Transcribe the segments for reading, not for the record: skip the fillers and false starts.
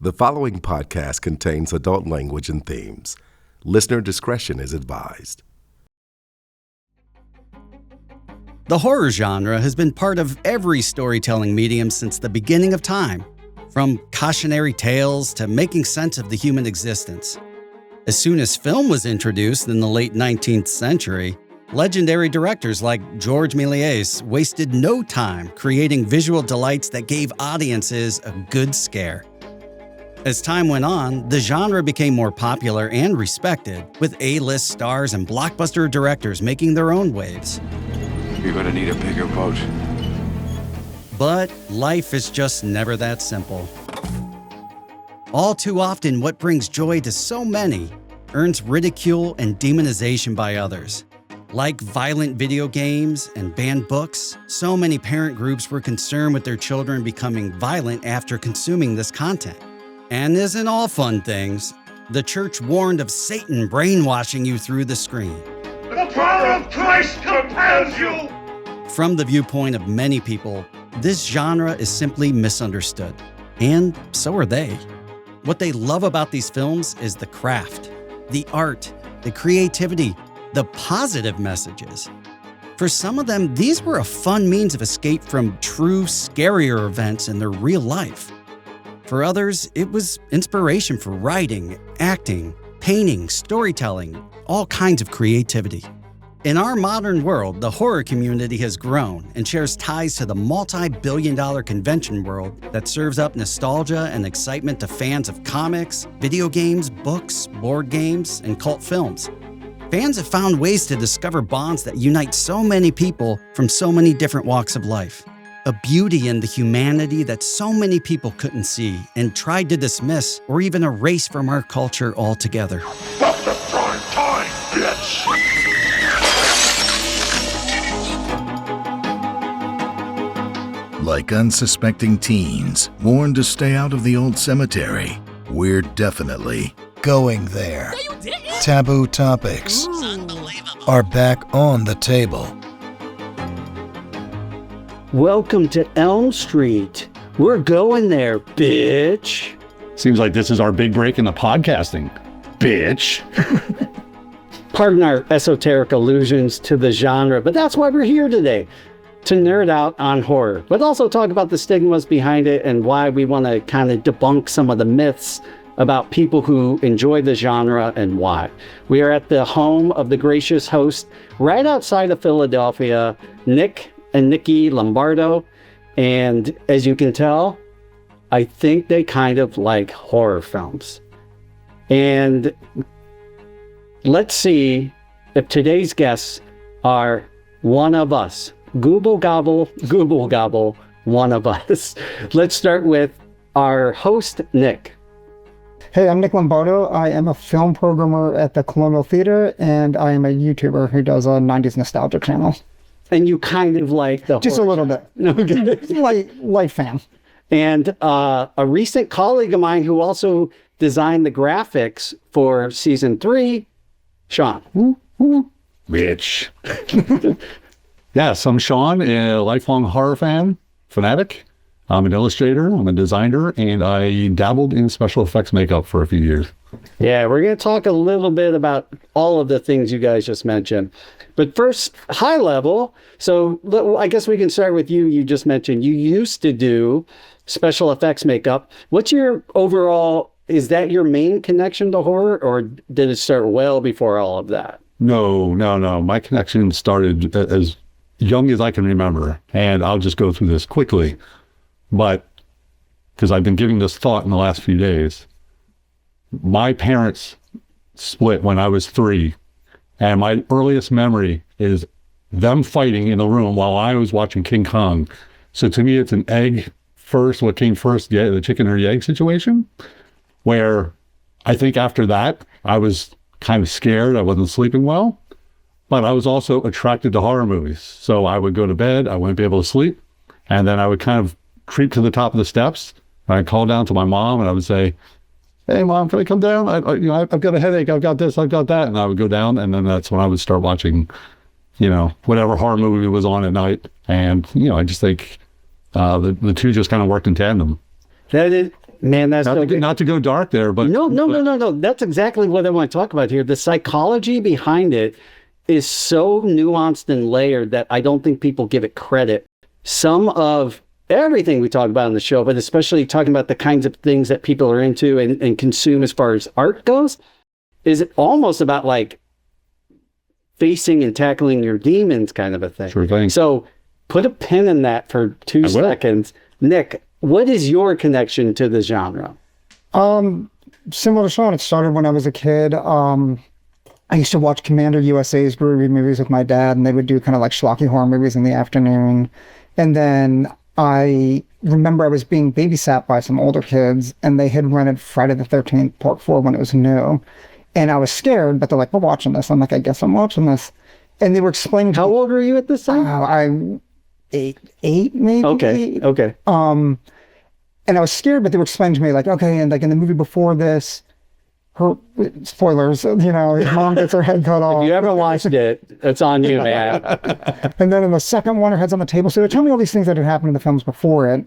The following podcast contains adult language and themes. Listener discretion is advised. The horror genre has been part of every storytelling medium since the beginning of time, from cautionary tales to making sense of the human existence. As soon as film was introduced in the late 19th century, legendary directors like Georges Méliès wasted no time creating visual delights that gave audiences a good scare. As time went on, the genre became more popular and respected, with A-list stars and blockbuster directors making their own waves. You're gonna need a bigger boat. But life is just never that simple. All too often, what brings joy to so many earns ridicule and demonization by others. Like violent video games and banned books, so many parent groups were concerned with their children becoming violent after consuming this content. And isn't all fun things. The church warned of Satan brainwashing you through the screen. The power of Christ compels you! From the viewpoint of many people, this genre is simply misunderstood. And so are they. What they love about these films is the craft, the art, the creativity, the positive messages. For some of them, these were a fun means of escape from true, scarier events in their real life. For others, it was inspiration for writing, acting, painting, storytelling, all kinds of creativity. In our modern world, the horror community has grown and shares ties to the multi-billion-dollar convention world that serves up nostalgia and excitement to fans of comics, video games, books, board games, and cult films. Fans have found ways to discover bonds that unite so many people from so many different walks of life. A beauty in the humanity that so many people couldn't see and tried to dismiss or even erase from our culture altogether. Stop the prime time, bitch! Like unsuspecting teens warned to stay out of the old cemetery, we're definitely going there. Taboo topics are back on the table. Welcome to Elm Street. We're going there, bitch. Seems like this is our big break in the podcasting, bitch. Pardon our esoteric allusions to the genre, but that's why we're here today. To nerd out on horror, but also talk about the stigmas behind it and why we want to kind of debunk some of the myths about people who enjoy the genre and why. We are at the home of the gracious host right outside of Philadelphia, Nick and Nikki Lombardo, and as you can tell, I think they kind of like horror films. And let's see if today's guests are one of us. Google gobble, one of us. Let's start with our host, Nick. Hey, I'm Nick Lombardo. I am a film programmer at the Colonial Theater, and I am a YouTuber who does a 90s nostalgia channel. And you kind of like the Just a little bit. Okay. Light fan. And a recent colleague of mine who also designed the graphics for season 3, Shaun. Bitch. Yes, I'm Shaun, a lifelong horror fanatic. I'm an illustrator, I'm a designer, and I dabbled in special effects makeup for a few years. Yeah, we're going to talk a little bit about all of the things you guys just mentioned. But first, high level. So I guess we can start with you. You just mentioned you used to do special effects makeup. What's your overall, is that your main connection to horror, or did it start well before all of that? No. My connection started as young as I can remember. And I'll just go through this quickly. But because I've been giving this thought in the last few days, my parents split when I was 3. And my earliest memory is them fighting in the room while I was watching King Kong. So to me, it's an egg first, what came first, the chicken or the egg situation, where I think after that, I was kind of scared. I wasn't sleeping well, but I was also attracted to horror movies. So I would go to bed, I wouldn't be able to sleep. And then I would kind of creep to the top of the steps. And I'd call down to my mom and I would say, "Hey Mom, can I come down? I've got a headache. I've got this, I've got that." And I would go down, and then that's when I would start watching, whatever horror movie was on at night. And, I just think the two just kind of worked in tandem. That is, Man, that's not to go dark there, but no. That's exactly what I want to talk about here. The psychology behind it is so nuanced and layered that I don't think people give it credit. Some of everything we talk about on the show, but especially talking about the kinds of things that people are into and consume as far as art goes, is almost about like facing and tackling your demons kind of a thing. Sure thing. So put a pin in that for 2 seconds. Nick, what is your connection to the genre? Similar to Shaun, it started when I was a kid. I used to watch Commander USA's groovy movies with my dad, and they would do kind of like schlocky horror movies in the afternoon. And then I remember I was being babysat by some older kids, and they had rented Friday the 13th Part 4 when it was new. And I was scared, but they're like, we're watching this. I'm like, I guess I'm watching this. And they were explaining How old were you at this time? I'm eight maybe. Okay. And I was scared, but they were explaining to me like, okay, and like in the movie before this, her spoilers, his mom gets her head cut off. If you ever watched it, it's on you, man. And then in the second one, her head's on the table. So they tell me all these things that had happened in the films before it.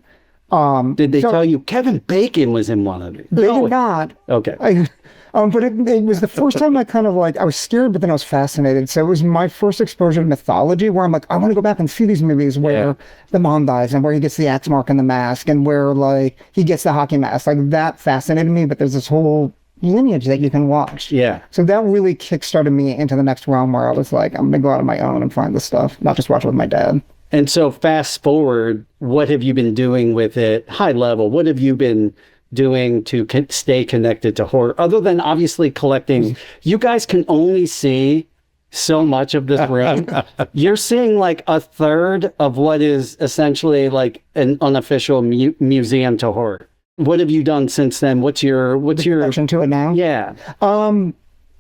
Did they tell you Kevin Bacon was in one of these? They did not. Okay. But it was the first time I kind of like, I was scared, but then I was fascinated. So it was my first exposure to mythology where I'm like, I want to go back and see these movies where the mom dies and where he gets the axe mark in the mask and where like he gets the hockey mask. Like that fascinated me, but there's this whole lineage that you can watch. Yeah. So that really kickstarted me into the next realm where I was like, I'm going to go out on my own and find this stuff, not just watch it with my dad. And so fast forward, what have you been doing with it? High level, what have you been doing to stay connected to horror other than obviously collecting? You guys can only see so much of this room. You're seeing like a third of what is essentially like an unofficial museum to horror. What have you done since then? What's your connection to it now? Yeah.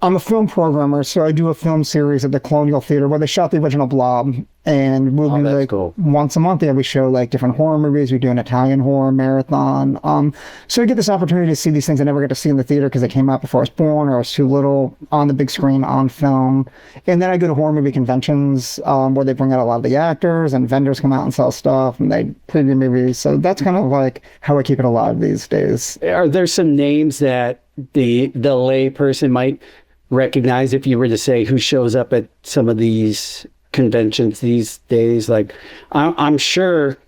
I'm a film programmer, so I do a film series at the Colonial Theater where they shot the original Blob, and once a month we show like different horror movies. We do an Italian horror marathon. So I get this opportunity to see these things I never get to see in the theater because they came out before I was born or I was too little, on the big screen, on film. And then I go to horror movie conventions where they bring out a lot of the actors and vendors come out and sell stuff and they preview movies. So that's kind of like how I keep it alive these days. Are there some names that the lay person might recognize if you were to say who shows up at some of these conventions these days? Like I'm sure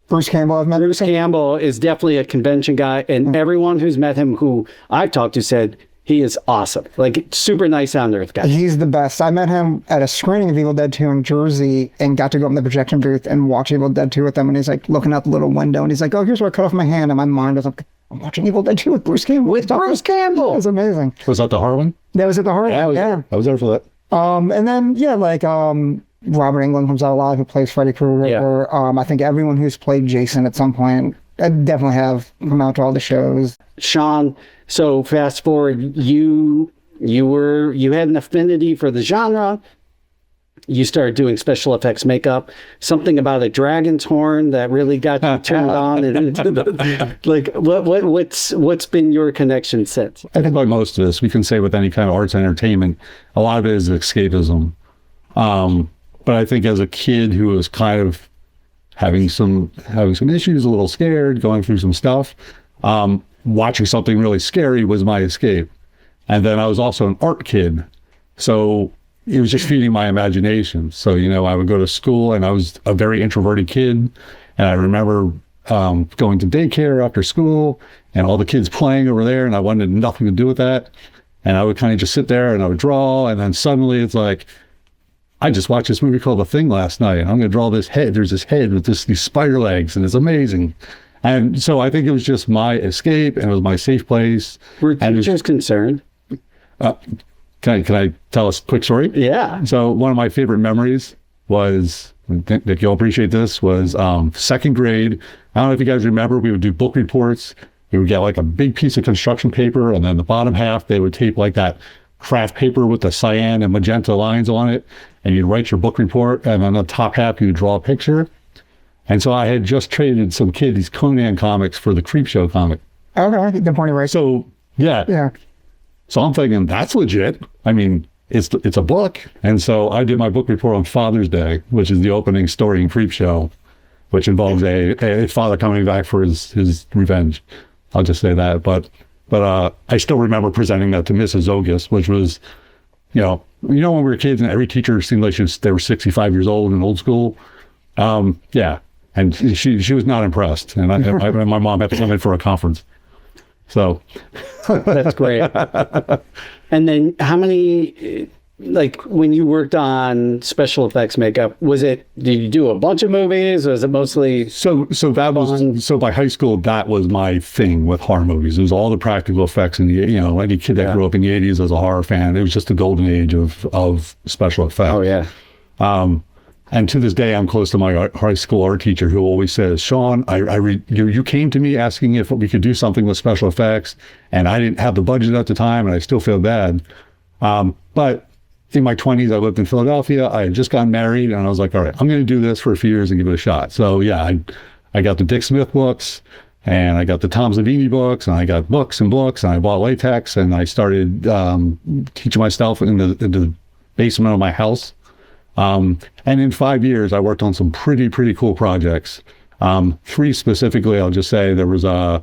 Bruce Campbell. Bruce Campbell is definitely a convention guy, and everyone who's met him who I've talked to said he is awesome, like super nice on earth guy. He's the best. I met him at a screening of Evil Dead 2 in Jersey and got to go up in the projection booth and watch Evil Dead 2 with them, and he's like looking out the little window and he's like, oh, here's where I cut off my hand, and my mind was like, I'm watching Evil Dead 2 with Bruce Campbell. With Bruce Campbell. It was amazing. Was that the horror one? That was at the horror. Yeah, I was there for that. And then Robert Englund comes out alive, who plays Freddy Krueger. Yeah. I think everyone who's played Jason at some point, I definitely have come out to all the shows. Shaun, so fast forward, you had an affinity for the genre. You started doing special effects makeup. Something about a dragon's horn that really got you turned on. Like, what's been your connection since? I think like most of this, we can say with any kind of arts and entertainment, a lot of it is escapism. But I think as a kid who was kind of having some issues, a little scared, going through some stuff, watching something really scary was my escape. And then I was also an art kid, so it was just feeding my imagination. So, I would go to school and I was a very introverted kid. And I remember going to daycare after school and all the kids playing over there, and I wanted nothing to do with that. And I would kind of just sit there and I would draw. And then suddenly it's like, I just watched this movie called The Thing last night, and I'm going to draw this head. There's this head with these spider legs, and it's amazing. And so I think it was just my escape, and it was my safe place. Were teachers concerned? Can I tell a quick story? Yeah. So one of my favorite memories was, Nick, you'll appreciate this, was second grade. I don't know if you guys remember, we would do book reports. We would get like a big piece of construction paper, and then the bottom half, they would tape like that craft paper with the cyan and magenta lines on it, and you'd write your book report, and on the top half, you'd draw a picture. And so I had just traded some kid these Conan comics for the Creepshow comic. Okay, the point right. So, yeah. So I'm thinking, that's legit. I mean, it's a book. And so I did my book report on Father's Day, which is the opening story in Creepshow, which involves a father coming back for his revenge. I'll just say that. But I still remember presenting that to Mrs. Ogus, which was, when we were kids and every teacher seemed like they were 65 years old in old school. Yeah. And she was not impressed. And my mom had to come in for a conference. So that's great. And then how many, like when you worked on special effects makeup, did you do a bunch of movies, or was it mostly so by high school that was my thing with horror movies. It was all the practical effects, and any kid that grew up in the 80s as a horror fan, it was just the golden age of special effects. Oh yeah. And to this day, I'm close to my high school art teacher, who always says, Shaun, you came to me asking if we could do something with special effects, and I didn't have the budget at the time, and I still feel bad. But in my 20s, I lived in Philadelphia. I had just gotten married, and I was like, all right, I'm going to do this for a few years and give it a shot. So yeah, I got the Dick Smith books, and I got the Tom Savini books, and I got books, and I bought latex, and I started teaching myself in the basement of my house. And in 5 years, I worked on some pretty cool projects. 3 specifically, I'll just say there was a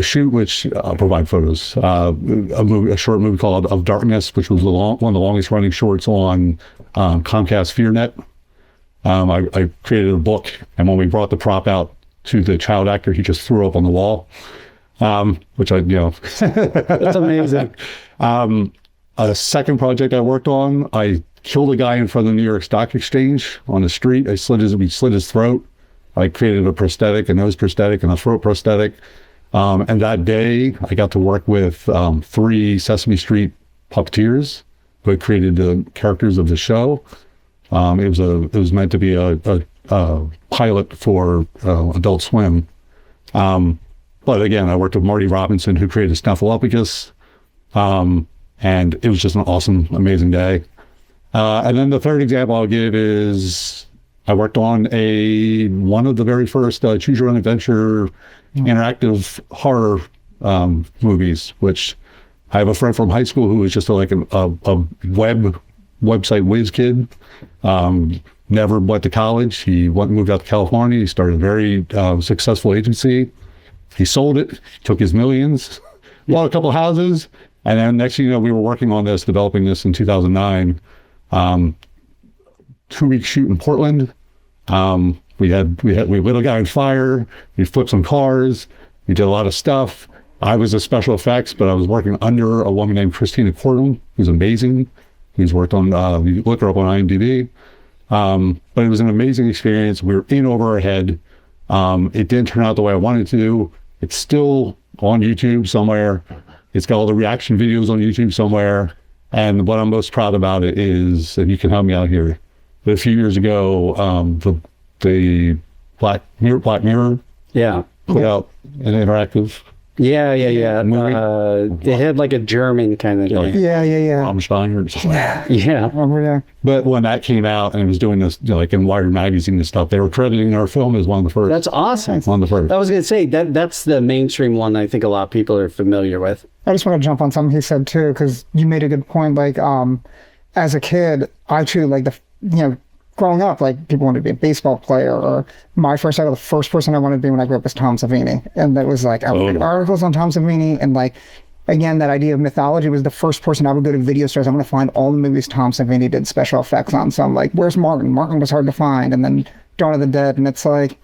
shoot, which I'll provide photos, a short movie called Of Darkness, which was one of the longest running shorts on Comcast FearNet. I created a book, and when we brought the prop out to the child actor, he just threw up on the wall, which That's amazing. A second project I worked on, I killed a guy in front of the New York Stock Exchange on the street. We slit his throat. I created a prosthetic, a nose prosthetic, and a throat prosthetic. And that day, I got to work with 3 Sesame Street puppeteers who had created the characters of the show. It was meant to be a pilot for Adult Swim. But again, I worked with Marty Robinson, who created Snuffleupagus. And it was just an awesome, amazing day. And then the third example I'll give is I worked on one of the very first Choose Your Own Adventure interactive horror movies, which I have a friend from high school who was just a website whiz kid. Never went to college. He moved out to California. He started a very successful agency. He sold it, took his millions, bought a couple houses, and then next thing you know, we were working on this, developing this in 2009. 2-week shoot in Portland. We lit a guy on fire. We flipped some cars. We did a lot of stuff. I was a special effects, but I was working under a woman named Christina Cordum, who's amazing. He's worked on, you look her up on IMDb. But it was an amazing experience. We were in over our head. It didn't turn out the way I wanted to. It's still on YouTube somewhere. It's got all the reaction videos on YouTube somewhere. And what I'm most proud about it is, and you can help me out here, but a few years ago, the Black Mirror put out an interactive movie. They had like a German kind of thing. Rammstein or something. Yeah. But when that came out and it was doing this, like in Wired magazine and stuff, they were crediting our film as one of the first. That's awesome. One of the first. I was going to say that's the mainstream one I think a lot of people are familiar with. I just want to jump on something he said too, because you made a good point. Like, as a kid, I too, like growing up, like people wanted to be a baseball player, or my first idol, the first person I wanted to be when I grew up was Tom Savini. And that was like, I would read articles on Tom Savini, and like, again, that idea of mythology was the first person I would go to video stores. I'm going to find all the movies Tom Savini did special effects on. So I'm like, where's Martin? Martin was hard to find. And then Dawn of the Dead. And it's like,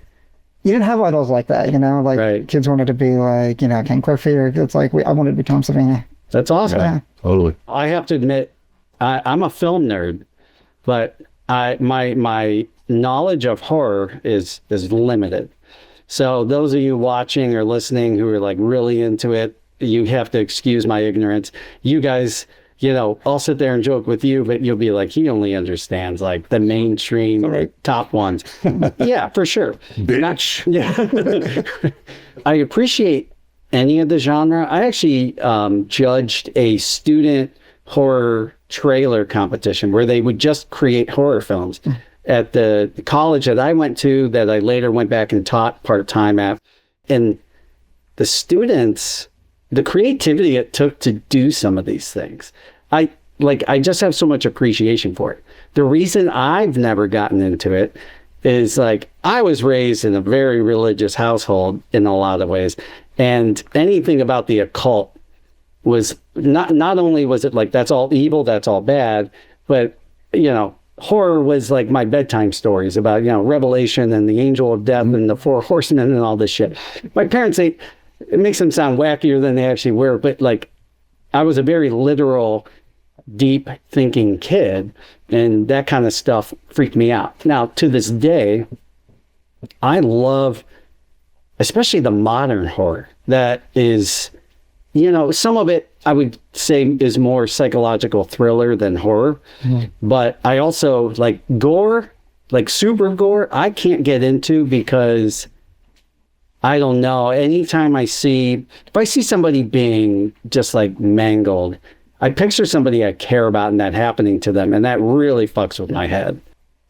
you didn't have idols like that, like kids wanted to be like, Ken Clifford, or it's like, I wanted to be Tom Savini. That's awesome. Yeah. Totally. I have to admit, I'm a film nerd, but my knowledge of horror is limited. So those of you watching or listening who are like really into it, you have to excuse my ignorance. You guys, I'll sit there and joke with you, but you'll be like, he only understands like the mainstream top ones. Yeah, for sure. Bitch. Yeah. I appreciate any of the genre. I actually judged a student horror trailer competition where they would just create horror films at the college that I went to, that I later went back and taught part-time at. And the students, the creativity it took to do some of these things, I just have so much appreciation for it. The reason I've never gotten into it is like, I was raised in a very religious household in a lot of ways. And anything about the occult was not only was it like, that's all evil, that's all bad, but, you know, horror was like my bedtime stories about, you know, Revelation and the angel of death and the four horsemen and all this shit. My parents, it makes them sound wackier than they actually were, but like, I was a very literal, deep thinking kid, and that kind of stuff freaked me out. Now, to this day, I love, especially the modern horror that is, you know, some of it I would say is more psychological thriller than horror. But I also like gore, like super gore, I can't get into because I don't know. Anytime if I see somebody being just like mangled, I picture somebody I care about and that happening to them. And that really fucks with my head.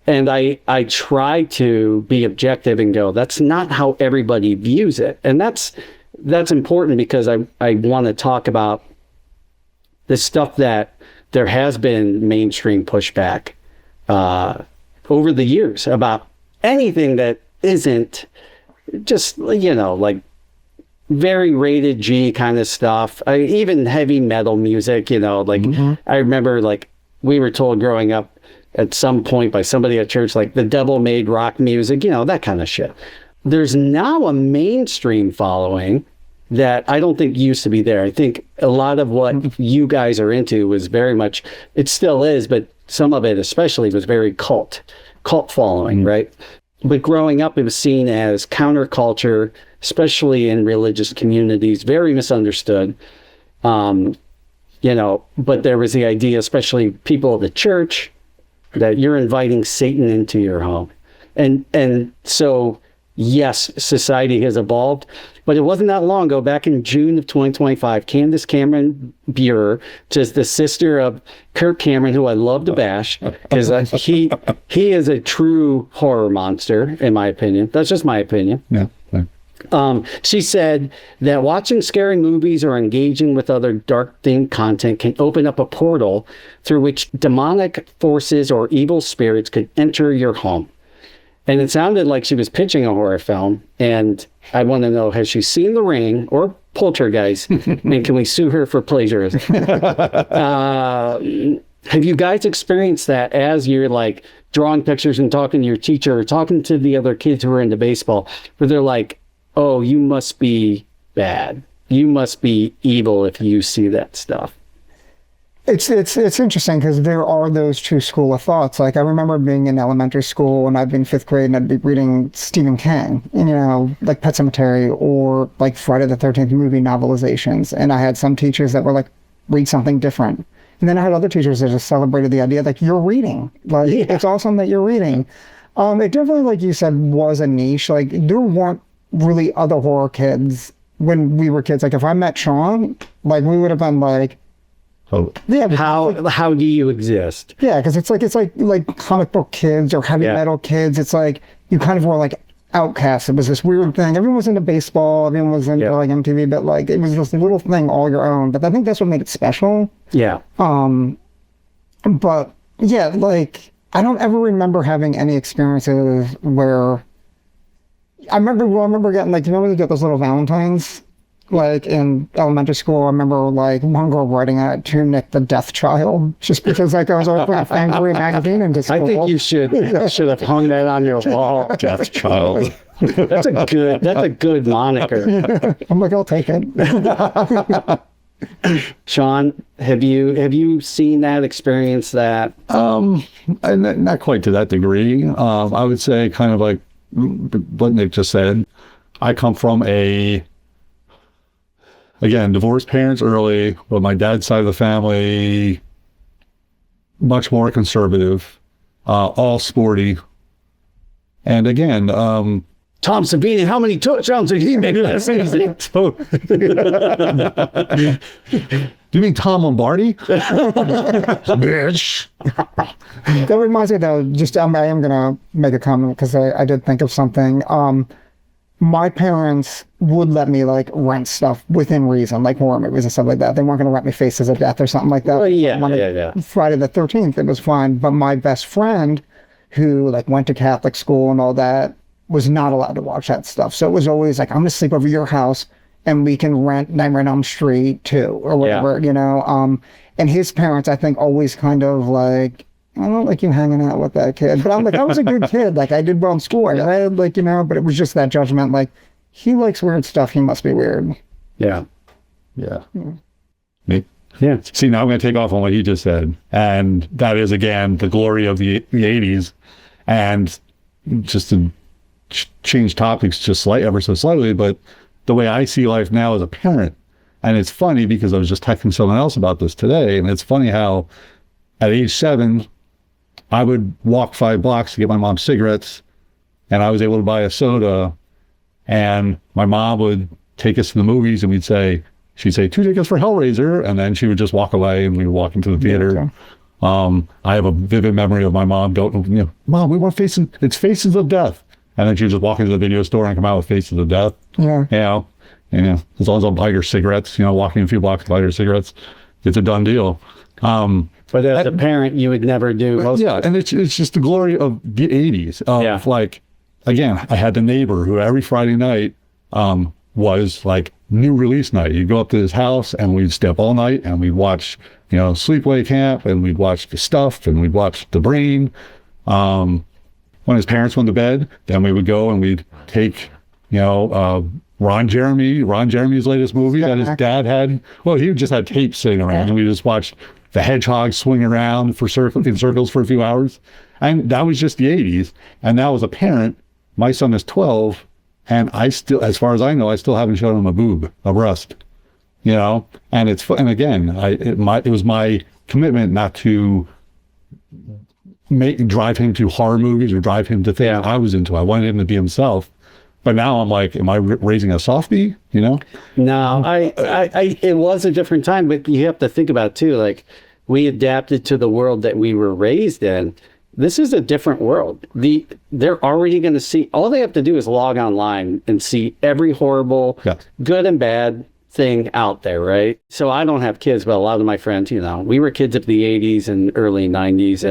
And I try to be objective and go, that's not how everybody views it. And that's important because I want to talk about the stuff that there has been mainstream pushback over the years about anything that isn't just, you know, like very rated G kind of stuff. Even heavy metal music, you know, like I remember like we were told growing up at some point by somebody at church, like the devil made rock music, you know, that kind of shit. There's now a mainstream following that I don't think used to be there. I think a lot of what you guys are into was very much, it still is, but some of it especially was very cult following, right? But growing up, it was seen as counterculture, especially in religious communities, very misunderstood. You know, but there was the idea, especially people of the church, that you're inviting Satan into your home. And so, yes, society has evolved, but it wasn't that long ago, back in June of 2025, Candace Cameron Bure, just the sister of Kirk Cameron, who I love to bash, because he is a true horror monster, in my opinion. That's just my opinion. Yeah. She said that watching scary movies or engaging with other dark themed content can open up a portal through which demonic forces or evil spirits could enter your home. And it sounded like she was pitching a horror film. And I want to know, has she seen The Ring or Poltergeist? And can we sue her for plagiarism? Have you guys experienced that as you're like drawing pictures and talking to your teacher or talking to the other kids who are into baseball, where they're like, oh, you must be bad. You must be evil if you see that stuff. It's interesting because there are those two school of thoughts. Like I remember being in elementary school and I'd be in 5th grade and I'd be reading Stephen King, you know, like Pet Sematary or like Friday the 13th movie novelizations. And I had some teachers that were like, read something different. And then I had other teachers that just celebrated the idea like you're reading. Like it's awesome that you're reading. It definitely, like you said, was a niche. Like there weren't really other horror kids when we were kids. Like if I met Shaun, like we would have been like, Oh, yeah. How do you exist? Yeah, because it's like comic book kids or heavy metal kids. It's like you kind of were like outcasts. It was this weird thing. Everyone was into baseball. Everyone was into like MTV, but like it was this little thing all your own. But I think that's what made it special. Yeah. But yeah, like I don't ever remember having any experiences where I remember getting like, you know when you get those little Valentines? Like in elementary school, I remember like one girl writing it to Nick the Death Child, just because like I was always a Angry magazine into school. I think you should have hung that on your wall. Death Child. That's a good moniker. I'm like, I'll take it. Shaun, have you seen that, experienced that? Not quite to that degree. I would say kind of like what Nick just said. I come from again, divorced parents early, but my dad's side of the family, much more conservative, all sporty. And again, Tom Savini, how many touchdowns did he make last season? Do you mean Tom Lombardi? Bitch. That reminds me though, just I am going to make a comment because I did think of something. My parents would let me like rent stuff within reason, like horror movies and stuff like that. They weren't going to rent me Faces of Death or something like that. Oh, yeah. Friday the 13th, it was fine. But my best friend, who like went to Catholic school and all that, was not allowed to watch that stuff. So it was always like, I'm going to sleep over your house. and we can rent Nightmare on Elm Street 2 or whatever, you know. And his parents, I think, always kind of like, I don't like you hanging out with that kid. But I'm like, I was a good kid. Like, I did well in school. I had, like, you know, but it was just that judgment. Like, he likes weird stuff. He must be weird. Yeah. Me? Yeah. See, now I'm going to take off on what he just said. And that is, again, the glory of the 80s. And just to change topics just ever so slightly, but the way I see life now as a parent, and it's funny because I was just texting someone else about this today, and it's funny how at age 7, I would walk 5 blocks to get my mom cigarettes, and I was able to buy a soda, and my mom would take us to the movies, and she'd say 2 tickets for Hellraiser, and then she would just walk away, and we would walk into the theater. I have a vivid memory of my mom going, Mom, we want Faces of Death. And then she would just walk into the video store and come out with Faces of Death. Yeah. As long as I'll buy your cigarettes, walking a few blocks to buy your cigarettes, it's a done deal. But as a parent, you would never do most of it. And it's just the glory of the 80s. Like, again, I had the neighbor who every Friday night was like new release night. You'd go up to his house and we'd stay up all night and we'd watch, Sleepaway Camp, and we'd watch The Stuff, and we'd watch The Brain. When his parents went to bed, then we would go and we'd take, Ron Jeremy's latest movie that his dad had. Well, he just had tapes sitting around, and we just watched the hedgehog swing around in circles for a few hours. And that was just the 80s. And now as a parent, my son is 12, and I still, as far as I know, I still haven't shown him a breast, and it's fun. And again, it was my commitment not to drive him to horror movies or drive him to things I was into. I wanted him to be himself. But now I'm like, am I raising a softie? No, it was a different time, but you have to think about it too. Like, we adapted to the world that we were raised in. This is a different world. They're already going to see, all they have to do is log online and see every horrible, good and bad thing out there, right? So I don't have kids, but a lot of my friends, we were kids of the 80s and early 90s,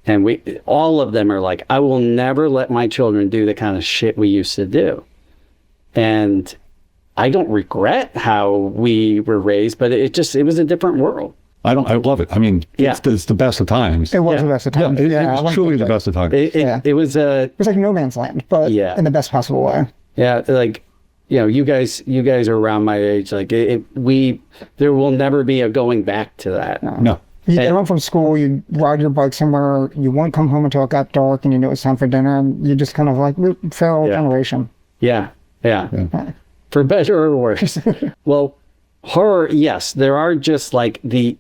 and we, all of them are like, I will never let my children do the kind of shit we used to do. And I don't regret how we were raised, but it was a different world. I love it. I mean, it's the best of times. It was the best of times. It was truly the best of times. It was like no man's land, but in the best possible way. Yeah, like, you guys are around my age. Like, there will never be a going back to that. No. You get home from school, you ride your bike somewhere, you won't come home until it got dark, and you knew it was time for dinner, and you just kind of like fell generation. Yeah. For better or worse. Well, horror, yes, there are just like the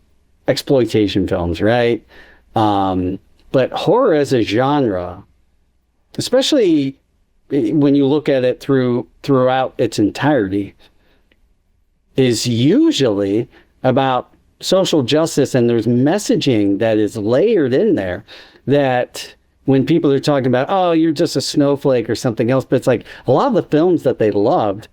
exploitation films, right? But horror as a genre, especially when you look at it throughout its entirety, is usually about social justice, and there's messaging that is layered in there that when people are talking about, oh, you're just a snowflake or something else, but it's like a lot of the films that they loved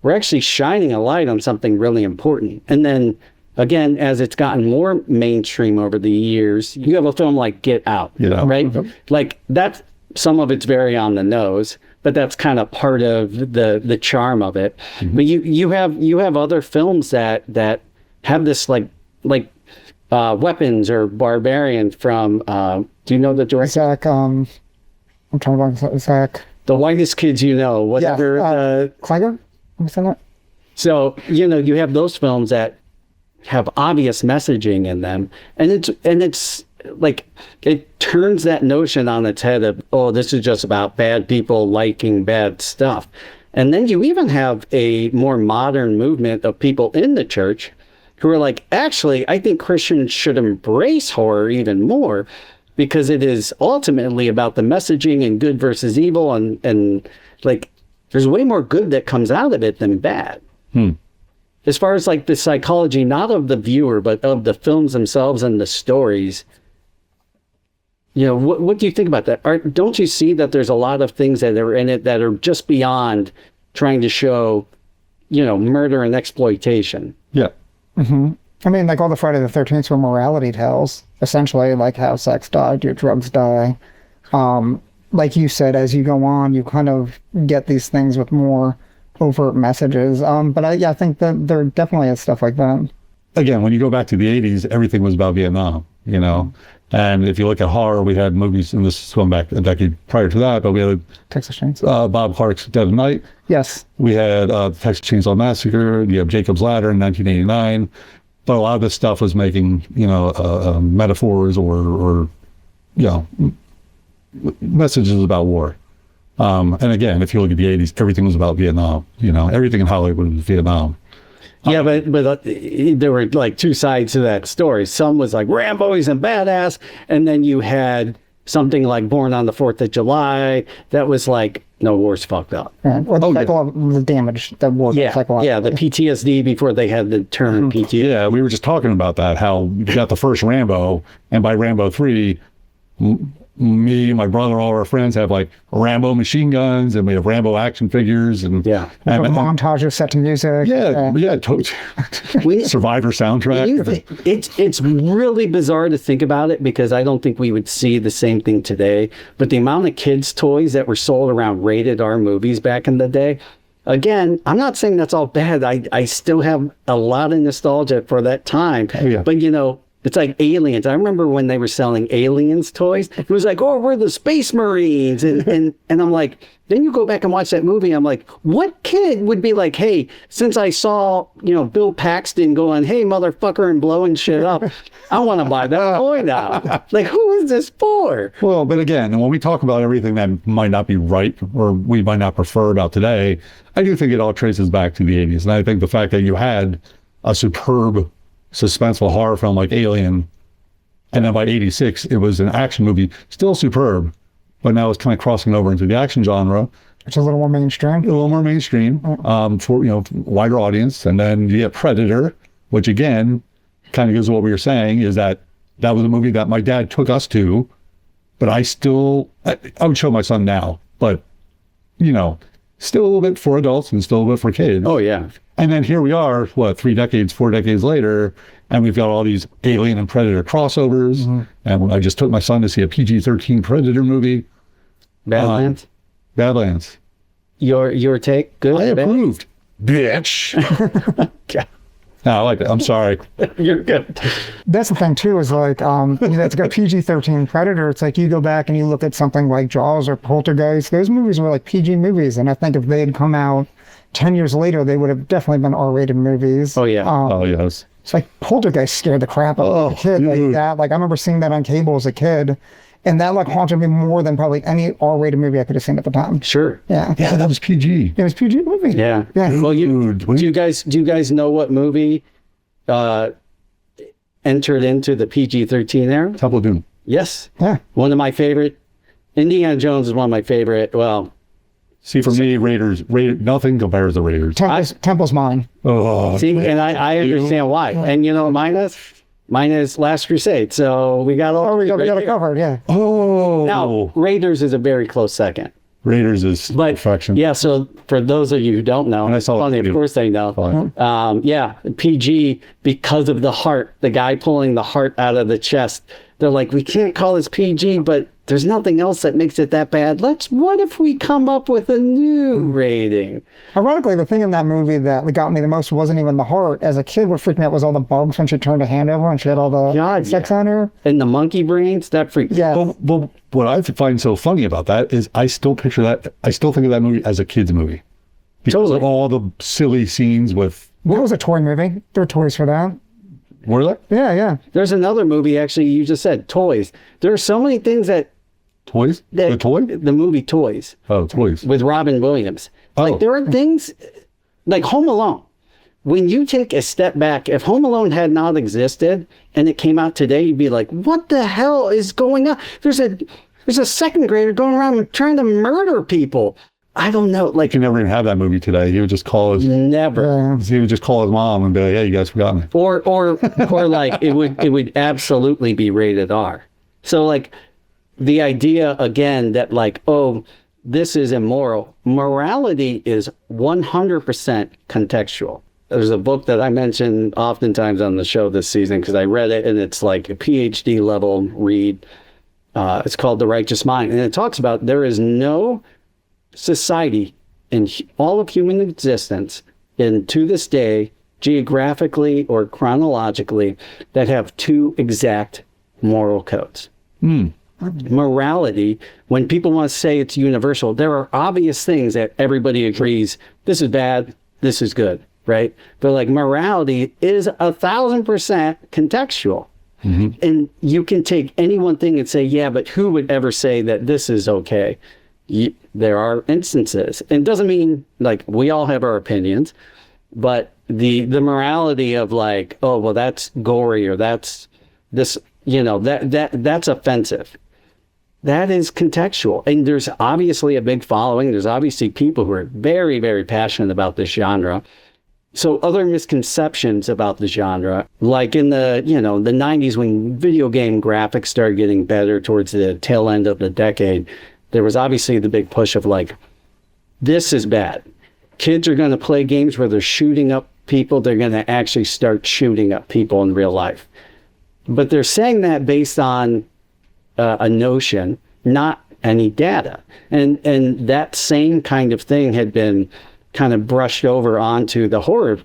were actually shining a light on something really important. And then again, as it's gotten more mainstream over the years, you have a film like Get Out, right? Like, that's, some of it's very on the nose, but that's kind of part of the charm of it. Mm-hmm. But you have other films that have this like Weapons or Barbarian from, do you know the director? Zach, I'm trying to find Zach. The Whitest Kids You Know, whatever. Kliger? So, you have those films that have obvious messaging in them, and it's like, it turns that notion on its head of, oh, this is just about bad people liking bad stuff. And then you even have a more modern movement of people in the church who are like, actually, I think Christians should embrace horror even more, because it is ultimately about the messaging and good versus evil, and like, there's way more good that comes out of it than bad. As far as like the psychology, not of the viewer, but of the films themselves and the stories. What do you think about that? Don't you see that there's a lot of things that are in it that are just beyond trying to show, murder and exploitation? Yeah. Mm-hmm. I mean, like all the Friday the 13th were morality tales, essentially, like how sex died, your drugs die. Like you said, as you go on, you kind of get these things with more overt messages. But I think that there definitely is stuff like that. Again, when you go back to the 80s, everything was about Vietnam, you know? And if you look at horror, we had movies, and this is going back a decade prior to that, but we had Texas Chainsaw. Bob Clark's Dead of Night. Yes. We had Texas Chainsaw Massacre. You have Jacob's Ladder in 1989. But a lot of this stuff was making, metaphors or messages about war. And again, if you look at the 80s, everything was about Vietnam. Everything in Hollywood was Vietnam. Yeah, but there were like two sides to that story. Some was like Rambo, he's a badass, and then you had something like Born on the 4th of July that was like, no, war's fucked up. Yeah. Or the damage that war. Yeah, the PTSD before they had the term PTSD. Yeah, we were just talking about that, how you got the first Rambo, and by Rambo 3, me, my brother, all our friends have like Rambo machine guns, and we have Rambo action figures, and montages set to music. Survivor soundtrack. It's really bizarre to think about it, because I don't think we would see the same thing today. But the amount of kids' toys that were sold around rated R movies back in the day. Again, I'm not saying that's all bad. I still have a lot of nostalgia for that time. But it's like Aliens. I remember when they were selling Aliens toys. It was like, oh, we're the Space Marines. And I'm like, then you go back and watch that movie. I'm like, what kid would be like, hey, since I saw, Bill Paxton going, hey, motherfucker, and blowing shit up, I want to buy that toy now. Like, who is this for? Well, but again, when we talk about everything that might not be right or we might not prefer about today, I do think it all traces back to the 80s. And I think the fact that you had a superb suspenseful horror film like Alien, and then by 86 it was an action movie, still superb, but now it's kind of crossing over into the action genre. It's a little more mainstream. For wider audience. And then you get Predator, which again kind of goes to what we were saying, is that was a movie that my dad took us to, but I would show my son now, but still a little bit for adults and still a little bit for kids. Oh yeah. And then here we are, 4 decades later, and we've got all these Alien and Predator crossovers. And I just took my son to see a PG-13 Predator movie. Badlands? Badlands. Your take? Good? I approved. Bitch. No, I like it. I'm sorry. You're good. That's the thing too, is like, it's got PG-13 Predator. It's like you go back and you look at something like Jaws or Poltergeist. Those movies were like PG movies. And I think if they had come out 10 years later, they would have definitely been R-rated movies. Oh, yeah. Oh, yes. It's like Poltergeist scared the crap out of a kid like that. Like, I remember seeing that on cable as a kid, and that, like, haunted me more than probably any R-rated movie I could have seen at the time. Sure. Yeah. Yeah, that was PG. It was PG movie. Yeah. Well, do you guys know what movie entered into the PG-13 era? Temple of Doom. Yes. Yeah. One of my favorite. Indiana Jones is one of my favorite. Well, see, for me, Raiders, nothing compares to Raiders. Temple's mine. Oh, see, and I understand why. And you know what mine is? Mine is Last Crusade. So we got all. Oh, we got it covered. Yeah. Oh. Now Raiders is a very close second. Raiders is perfection. Yeah. So for those of you who don't know, and I saw funny, of course they know. PG, because of the heart, the guy pulling the heart out of the chest. They're like, we can't call this PG, but there's nothing else that makes it that bad. What if we come up with a new rating? Ironically, the thing in that movie that got me the most wasn't even the heart. As a kid, what freaked me out was all the bugs when she turned her hand over and she had all the sex on her. And the monkey brains, that freaked me out. Well, what I find so funny about that is I still picture that, I still think of that movie as a kid's movie. Because of all the silly scenes with... That was a toy movie. There were toys for that. Were there? Yeah. There's another movie, actually, you just said, Toys. There are so many things that... Toys? The toy? The movie Toys. Oh, Toys. With Robin Williams. Like, there are things... Like Home Alone. When you take a step back, if Home Alone had not existed and it came out today, you'd be like, what the hell is going on? There's a second grader going around trying to murder people. I don't know. Like, you never even have that movie today. He would just call his... Never. He would just call his mom and be like, hey, you guys forgot me. Or like, it would absolutely be rated R. So, like, the idea, again, that, like, oh, this is immoral. Morality is 100% contextual. There's a book that I mention oftentimes on the show this season because I read it, and it's like a PhD level read. It's called The Righteous Mind. And it talks about there is no society in all of human existence, and to this day, geographically or chronologically, that have two exact moral codes. Morality, when people want to say it's universal, there are obvious things that everybody agrees, this is bad, this is good, right? But like morality is 1,000% contextual. And you can take any one thing and say, yeah, but who would ever say that this is okay? There are instances. And it doesn't mean like we all have our opinions, but the morality of like, oh, well, that's gory, or that's this, that's offensive. That is contextual. And there's obviously a big following. There's obviously people who are very, very passionate about this genre. So other misconceptions about the genre, like in the 90s when video game graphics started getting better towards the tail end of the decade, there was obviously the big push of like, this is bad. Kids are going to play games where they're shooting up people. They're going to actually start shooting up people in real life. But they're saying that based on a notion, not any data. And that same kind of thing had been kind of brushed over onto the horror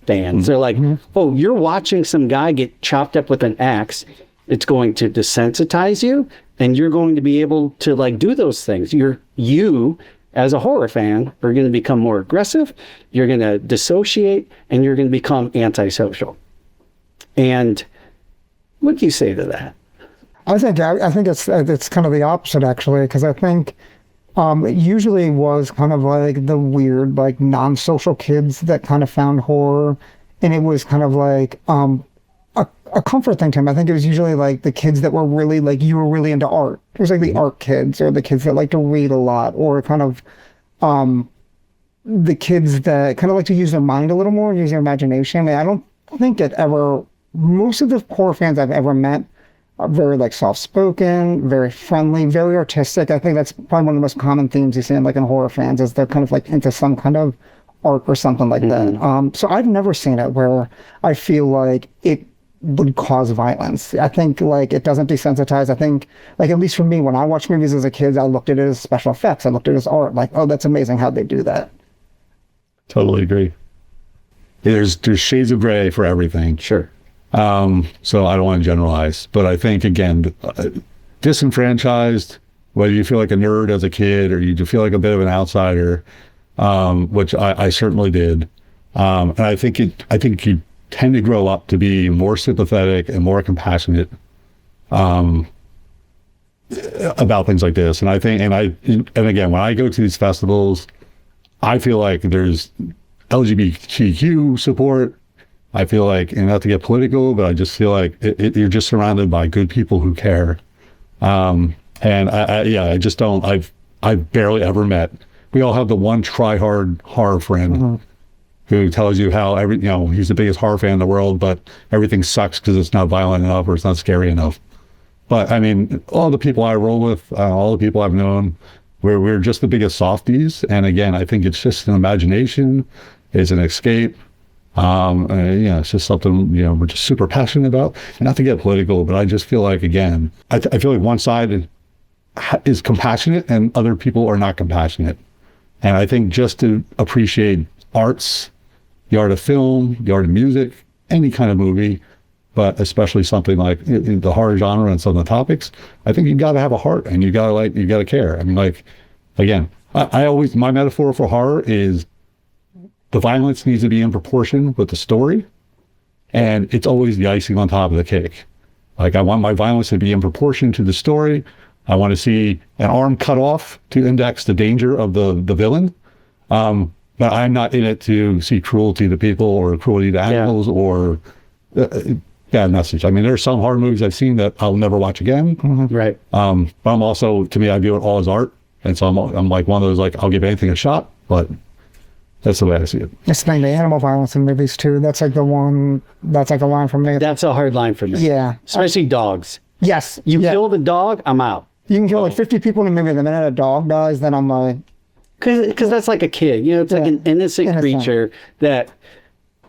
fans. They're like, oh, you're watching some guy get chopped up with an axe. It's going to desensitize you, and you're going to be able to like do those things. You as a horror fan are going to become more aggressive. You're going to dissociate, and you're going to become antisocial. And what do you say to that? I think it's kind of the opposite, actually, because I think it usually was kind of like the weird, like non-social kids that kind of found horror, and it was kind of like a comfort thing to them. I think it was usually like the kids that were really like, you were really into art. It was like the art kids, or the kids that like to read a lot, or kind of the kids that kind of like to use their mind a little more, use their imagination. I mean, I don't think it ever. Most of the horror fans I've ever met are very like soft-spoken, very friendly, very artistic. I think that's probably one of the most common themes you see in like in horror fans, is they're kind of like into some kind of art or something like that. So I've never seen it where I feel like it would cause violence. I think like it doesn't desensitize. I think like, at least for me, when I watched movies as a kid, I looked at it as special effects. I looked at it as art. Like, oh, that's amazing how they do that. Totally agree. There's shades of gray for everything. Sure. So I don't want to generalize, but I think, again, disenfranchised, whether you feel like a nerd as a kid or you feel like a bit of an outsider, which I certainly did. And I think you tend to grow up to be more sympathetic and more compassionate, about things like this. And I think, and again, when I go to these festivals, I feel like there's LGBTQ support. I feel like, and not to get political, but I just feel like you're just surrounded by good people who care. And I just don't, I've barely ever met. We all have the one try-hard horror friend who tells you how he's the biggest horror fan in the world, but everything sucks because it's not violent enough or it's not scary enough. But I mean, all the people I roll with, all the people I've known, we're just the biggest softies. And again, I think it's just an imagination, it's an escape. It's just something, we're just super passionate about. And not to get political, but I just feel like, again, I feel like one side is compassionate and other people are not compassionate. And I think just to appreciate arts, the art of film, the art of music, any kind of movie, but especially something like the horror genre and some of the topics, I think you got to have a heart and you got to care. I mean, like, again, my metaphor for horror is the violence needs to be in proportion with the story, and it's always the icing on top of the cake. Like, I want my violence to be in proportion to the story. I want to see an arm cut off to index the danger of the villain. But I'm not in it to see cruelty to people or cruelty to animals or bad message. I mean, there are some horror movies I've seen that I'll never watch again. Right. But I'm also, to me, I view it all as art. And so I'm like one of those, like, I'll give anything a shot, but that's the way I see it. It's the animal violence in movies too. That's like a line for me. That's a hard line for me. Yeah. Especially dogs. Yes. You kill the dog, I'm out. You can kill like 50 people in a movie. The minute a dog dies, then I'm like... Because that's like a kid. It's like an innocent creature that,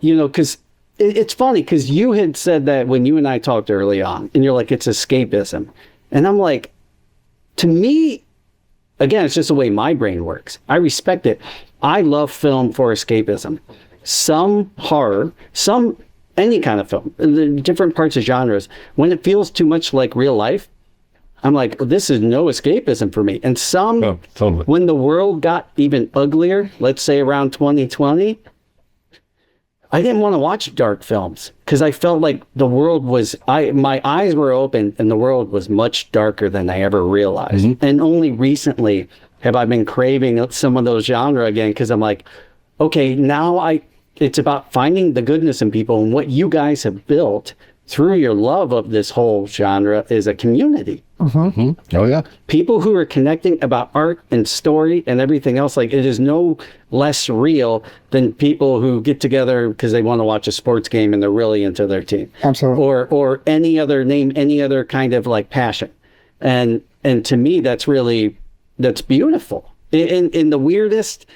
because it's funny because you had said that when you and I talked early on, and you're like, it's escapism. And I'm like, to me, again, it's just the way my brain works. I respect it. I love film for escapism. Some horror, some any kind of film, the different parts of genres. When it feels too much like real life, I'm like, this is no escapism for me. And totally. When the world got even uglier, let's say around 2020, I didn't want to watch dark films because I felt like the world was, my eyes were open and the world was much darker than I ever realized. Mm-hmm. And only recently have I been craving some of those genre again because I'm like, okay, now it's about finding the goodness in people, and what you guys have built through your love of this whole genre is a community. Mm-hmm. Oh yeah, people who are connecting about art and story and everything else. Like, it is no less real than people who get together because they want to watch a sports game and they're really into their team. Absolutely. Or any other kind of like passion. And to me, that's beautiful. In the weirdest,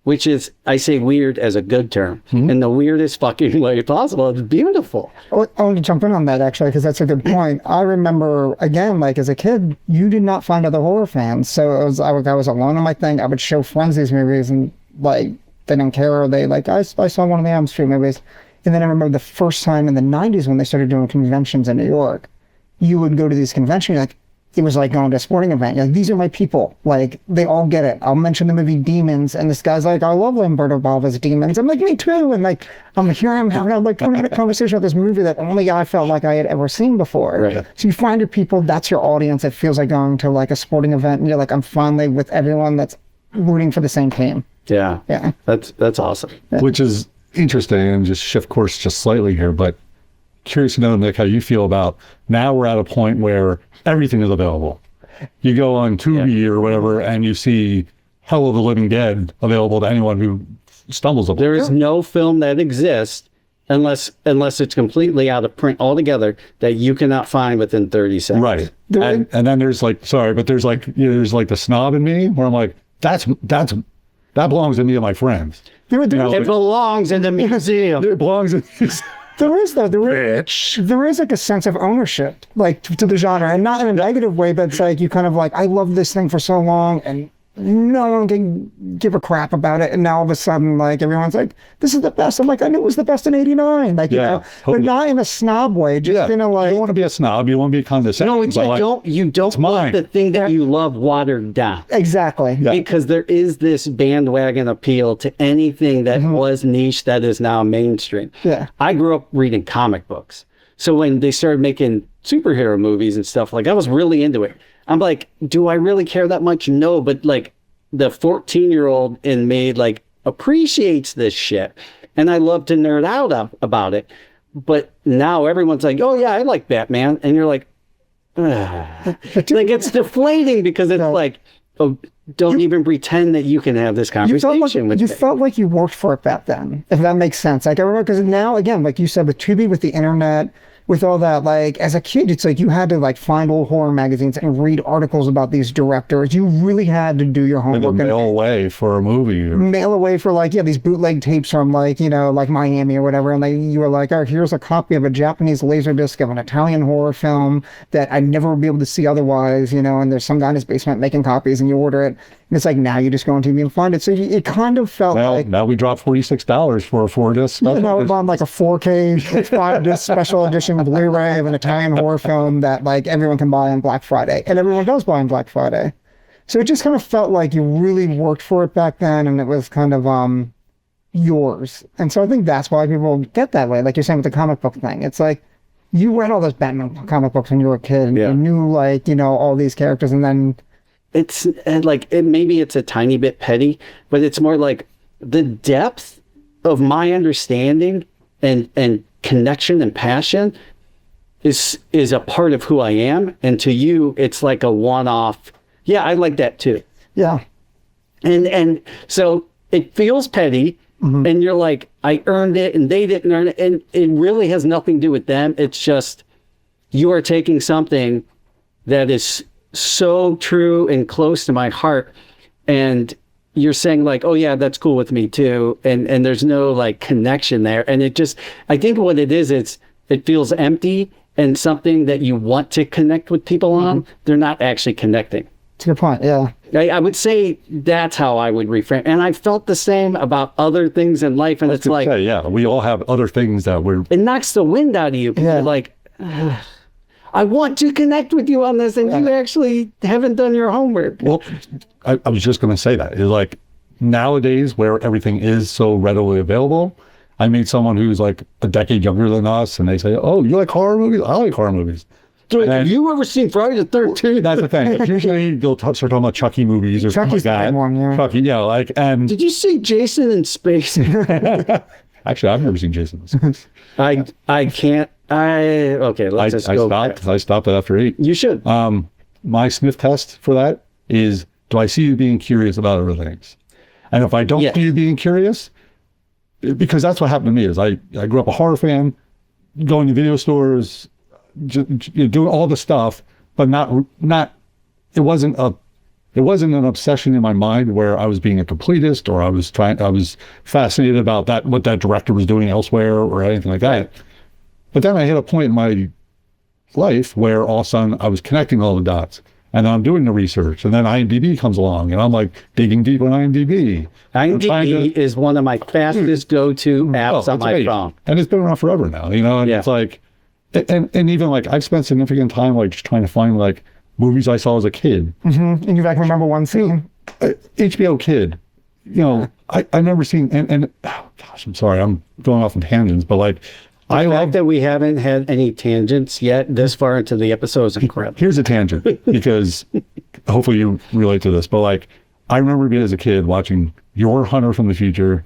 which is, I say weird as a good term, in the weirdest fucking way possible. It's beautiful. I want to jump in on that, actually, because that's a good point. I remember, again, like as a kid, you did not find other horror fans. So I was alone on my thing. I would show friends these movies, and like, they didn't care. Or they like, I saw one of the Elm Street movies. And then I remember the first time in the 90s when they started doing conventions in New York, you would go to these conventions, like, it was like going to a sporting event. You're like, these are my people. Like, they all get it. I'll mention the movie Demons, and this guy's like, I love Lombardo Bava's Demons. I'm like, me too. And like, I'm here, I'm having like 20-minute conversation about this movie that only I felt like I had ever seen before. Right. So you find your people, that's your audience. It feels like going to like a sporting event, and you're like, I'm finally with everyone that's rooting for the same team. Yeah. Yeah. That's awesome. Which is interesting, and just shift course just slightly here, but curious to know, Nick, how you feel about now we're at a point where everything is available. You go on Tubi or whatever, and you see Hell of the Living Dead available to anyone who stumbles upon it. There is no film that exists unless it's completely out of print altogether that you cannot find within 30 seconds. Right. And then there's like, there's like the snob in me where I'm like, that belongs to me and my friends. It belongs in the museum. It belongs in There is like a sense of ownership, like to the genre, and not in a negative way, but it's like you kind of like, I love this thing for so long, and no one can give a crap about it, and now all of a sudden, like, everyone's like, this is the best. I'm like, I knew it was the best in '89, like, you know, totally. But not in a snob way, just in a like. You don't want to be a snob, you want to be condescending. No, you don't want the thing that you love watered down. Exactly. Yeah. Because there is this bandwagon appeal to anything that was niche that is now mainstream. Yeah. I grew up reading comic books, so when they started making superhero movies and stuff, like, I was really into it. I'm like, do I really care that much? No, but like the 14-year-old in me like appreciates this shit, and I love to nerd out about it. But now everyone's like, oh yeah, I like Batman, and you're like, like, it's deflating because it's like, oh, don't even pretend that you can have this conversation with me. You felt like you worked for it back then, if that makes sense. Like, I remember, because now, again, like you said, with Tubi, with the internet, with all that, like, as a kid, it's like you had to like find old horror magazines and read articles about these directors. You really had to do your homework. Mail away for a movie. Mail away for like, these bootleg tapes from like, like Miami or whatever. And you were like, oh, here's a copy of a Japanese Laserdisc of an Italian horror film that I'd never would be able to see otherwise, and there's some guy in his basement making copies, and you order it. And it's like, now you just go on TV and find it. So it kind of felt like... Now we drop $46 for a 4-disc. Now we're on like a 4K 5-disc special edition Blu-ray of an Italian horror film that like everyone can buy on Black Friday. And everyone does buy on Black Friday. So it just kind of felt like you really worked for it back then, and it was kind of yours. And so I think that's why people get that way. Like you're saying with the comic book thing. It's like, you read all those Batman comic books when you were a kid, and you knew like, all these characters, and then... It's like, maybe it's a tiny bit petty, but it's more like the depth of my understanding and connection and passion is a part of who I am. And to you, it's like a one-off. Yeah, I like that too. Yeah. And so it feels petty, and you're like, I earned it and they didn't earn it. And it really has nothing to do with them. It's just, you are taking something that is so true and close to my heart, and you're saying like, oh yeah, that's cool with me too, and there's no like connection there, and it just, I think what it is, it feels empty, and something that you want to connect with people on, they're not actually connecting. It's a good point. Yeah. I would say that's how I would reframe. And I felt the same about other things in life. And it's like, yeah, we all have other things that it knocks the wind out of you. You're like, I want to connect with you on this, and you actually haven't done your homework. Well, I was just going to say that. It's like nowadays where everything is so readily available, I meet someone who's like a decade younger than us, and they say, oh, you like horror movies? I like horror movies. Like, have you ever seen Friday the 13th? That's the thing. Usually you'll start talking about Chucky movies or Chucky's something like that. one, yeah. Chucky, yeah, like, and... Did you see Jason in Space? Actually, I've never seen Jason in Space. I can't. Okay, let's just go. I stopped it after 8. You should. My sniff test for that is, do I see you being curious about other things? And if I don't see you being curious, because that's what happened to me, is I grew up a horror fan, going to video stores, doing all the stuff, but it wasn't an obsession in my mind where I was being a completist, or I was fascinated about what that director was doing elsewhere or anything like that. But then I hit a point in my life where all of a sudden I was connecting all the dots, and I'm doing the research, and then IMDb comes along, and I'm like digging deep on IMDb. IMDb is one of my fastest go-to apps on my phone. And it's been around forever now, and it's like, and even like I've spent significant time like just trying to find like movies I saw as a kid. Mm-hmm. And you can remember one scene? HBO Kid. I remember seeing, and oh gosh, I'm sorry, I'm going off on tangents, but like, the fact that we haven't had any tangents yet this far into the episode is incredible. Here's a tangent, because hopefully you relate to this, but like, I remember being as a kid watching Your Hunter from the Future,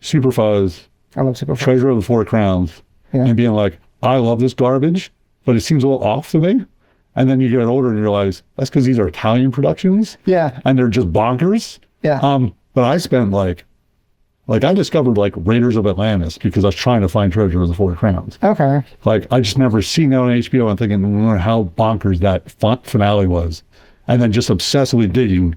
Super Fuzz, I love Super Fuzz, Treasure of the Four Crowns, and being like, I love this garbage, but it seems a little off to me. And then you get older and you realize that's because these are Italian productions. Yeah. And they're just bonkers. Yeah. But I spent like I discovered like Raiders of Atlantis because I was trying to find Treasure of the Four Crowns. Okay. Like I just never seen that on HBO and thinking how bonkers that finale was. And then just obsessively digging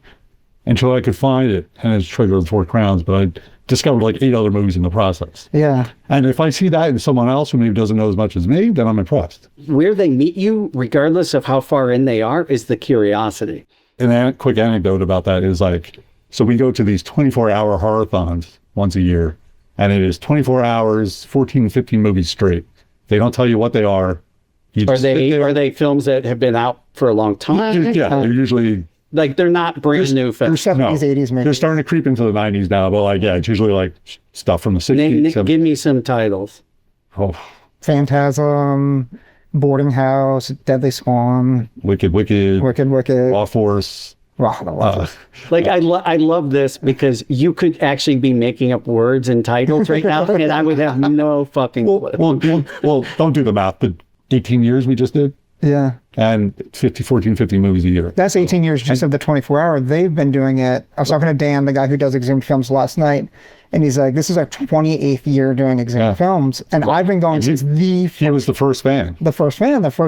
until I could find it. And it's Treasure of the Four Crowns, but I discovered like 8 other movies in the process. Yeah. And if I see that in someone else who maybe doesn't know as much as me, then I'm impressed. Where they meet you, regardless of how far in they are, is the curiosity. And a quick anecdote about that is like, so we go to these 24-hour horror-thons once a year, and it is 24 hours, 14, 15 movies straight. They don't tell you what they are. Are they films that have been out for a long time? Yeah, they're usually... Like, they're not brand new films. They're 70s, 80s, maybe. They're starting to creep into the 90s now, but like, yeah, it's usually like stuff from the 60s. Give me some titles. Oh. Phantasm, Boarding House, Deadly Spawn. Wicked. Law Force. Like, I love this because you could actually be making up words and titles right now, and I would have no fucking clue. Well, don't do the math, but 18 years we just did. Yeah. And 50 movies a year. That's 18 years just of the 24-hour. They've been doing it. I was talking to Dan, the guy who does Exhumed Films, last night, and he's like, this is our 28th year doing Exhumed Films. And I've been going since he was the first fan. The first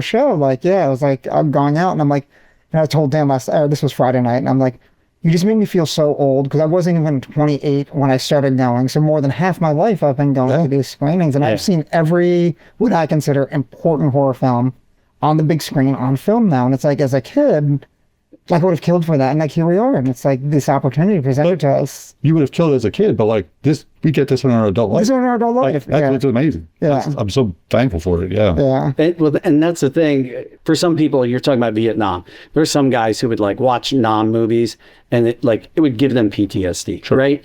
show. Like, yeah, I was like, I'm going out, and I'm like, and I told Dan this was Friday night, and I'm like, you just made me feel so old, because I wasn't even 28 when I started going. So more than half my life I've been going to these screenings, and I've seen every, what I consider important horror film on the big screen on film now. And it's like, as a kid, like I would have killed for that. And like, here we are. And it's like this opportunity presented to us. You would have killed as a kid, but like this, we get this in our adult life. This is in our adult life. It's amazing. Yeah. I'm so thankful for it. Yeah. Yeah. And that's the thing. For some people, you're talking about Vietnam. There's some guys who would like watch Nam movies, and it would give them PTSD, right?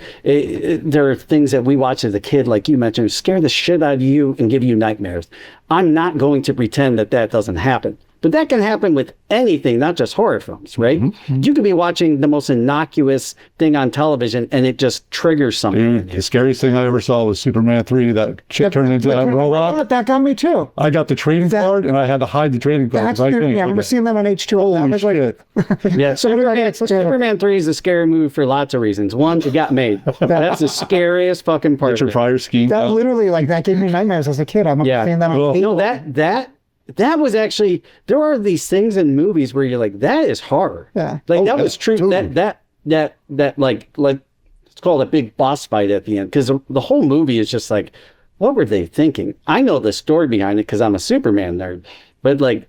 There are things that we watch as a kid, like you mentioned, scare the shit out of you and give you nightmares. I'm not going to pretend that doesn't happen. But that can happen with anything, not just horror films, right? Mm-hmm. You could be watching the most innocuous thing on television, and it just triggers something. The scariest thing I ever saw was Superman 3. That chick turned into that robot. That got me too. I got the trading card, and I had to hide the trading card. I remember seeing that on H2O. Yeah, Superman 3 is a scary movie for lots of reasons. One, it got made. That's the scariest fucking part. Richard Pryor scheme. That literally, like, that gave me nightmares as a kid. I remember seeing that on No, that was actually, there are these things in movies where you're like, that is horror. Yeah. Like, that was true. Totally. That like, it's called a big boss fight at the end. Because the whole movie is just like, what were they thinking? I know the story behind it because I'm a Superman nerd. But like,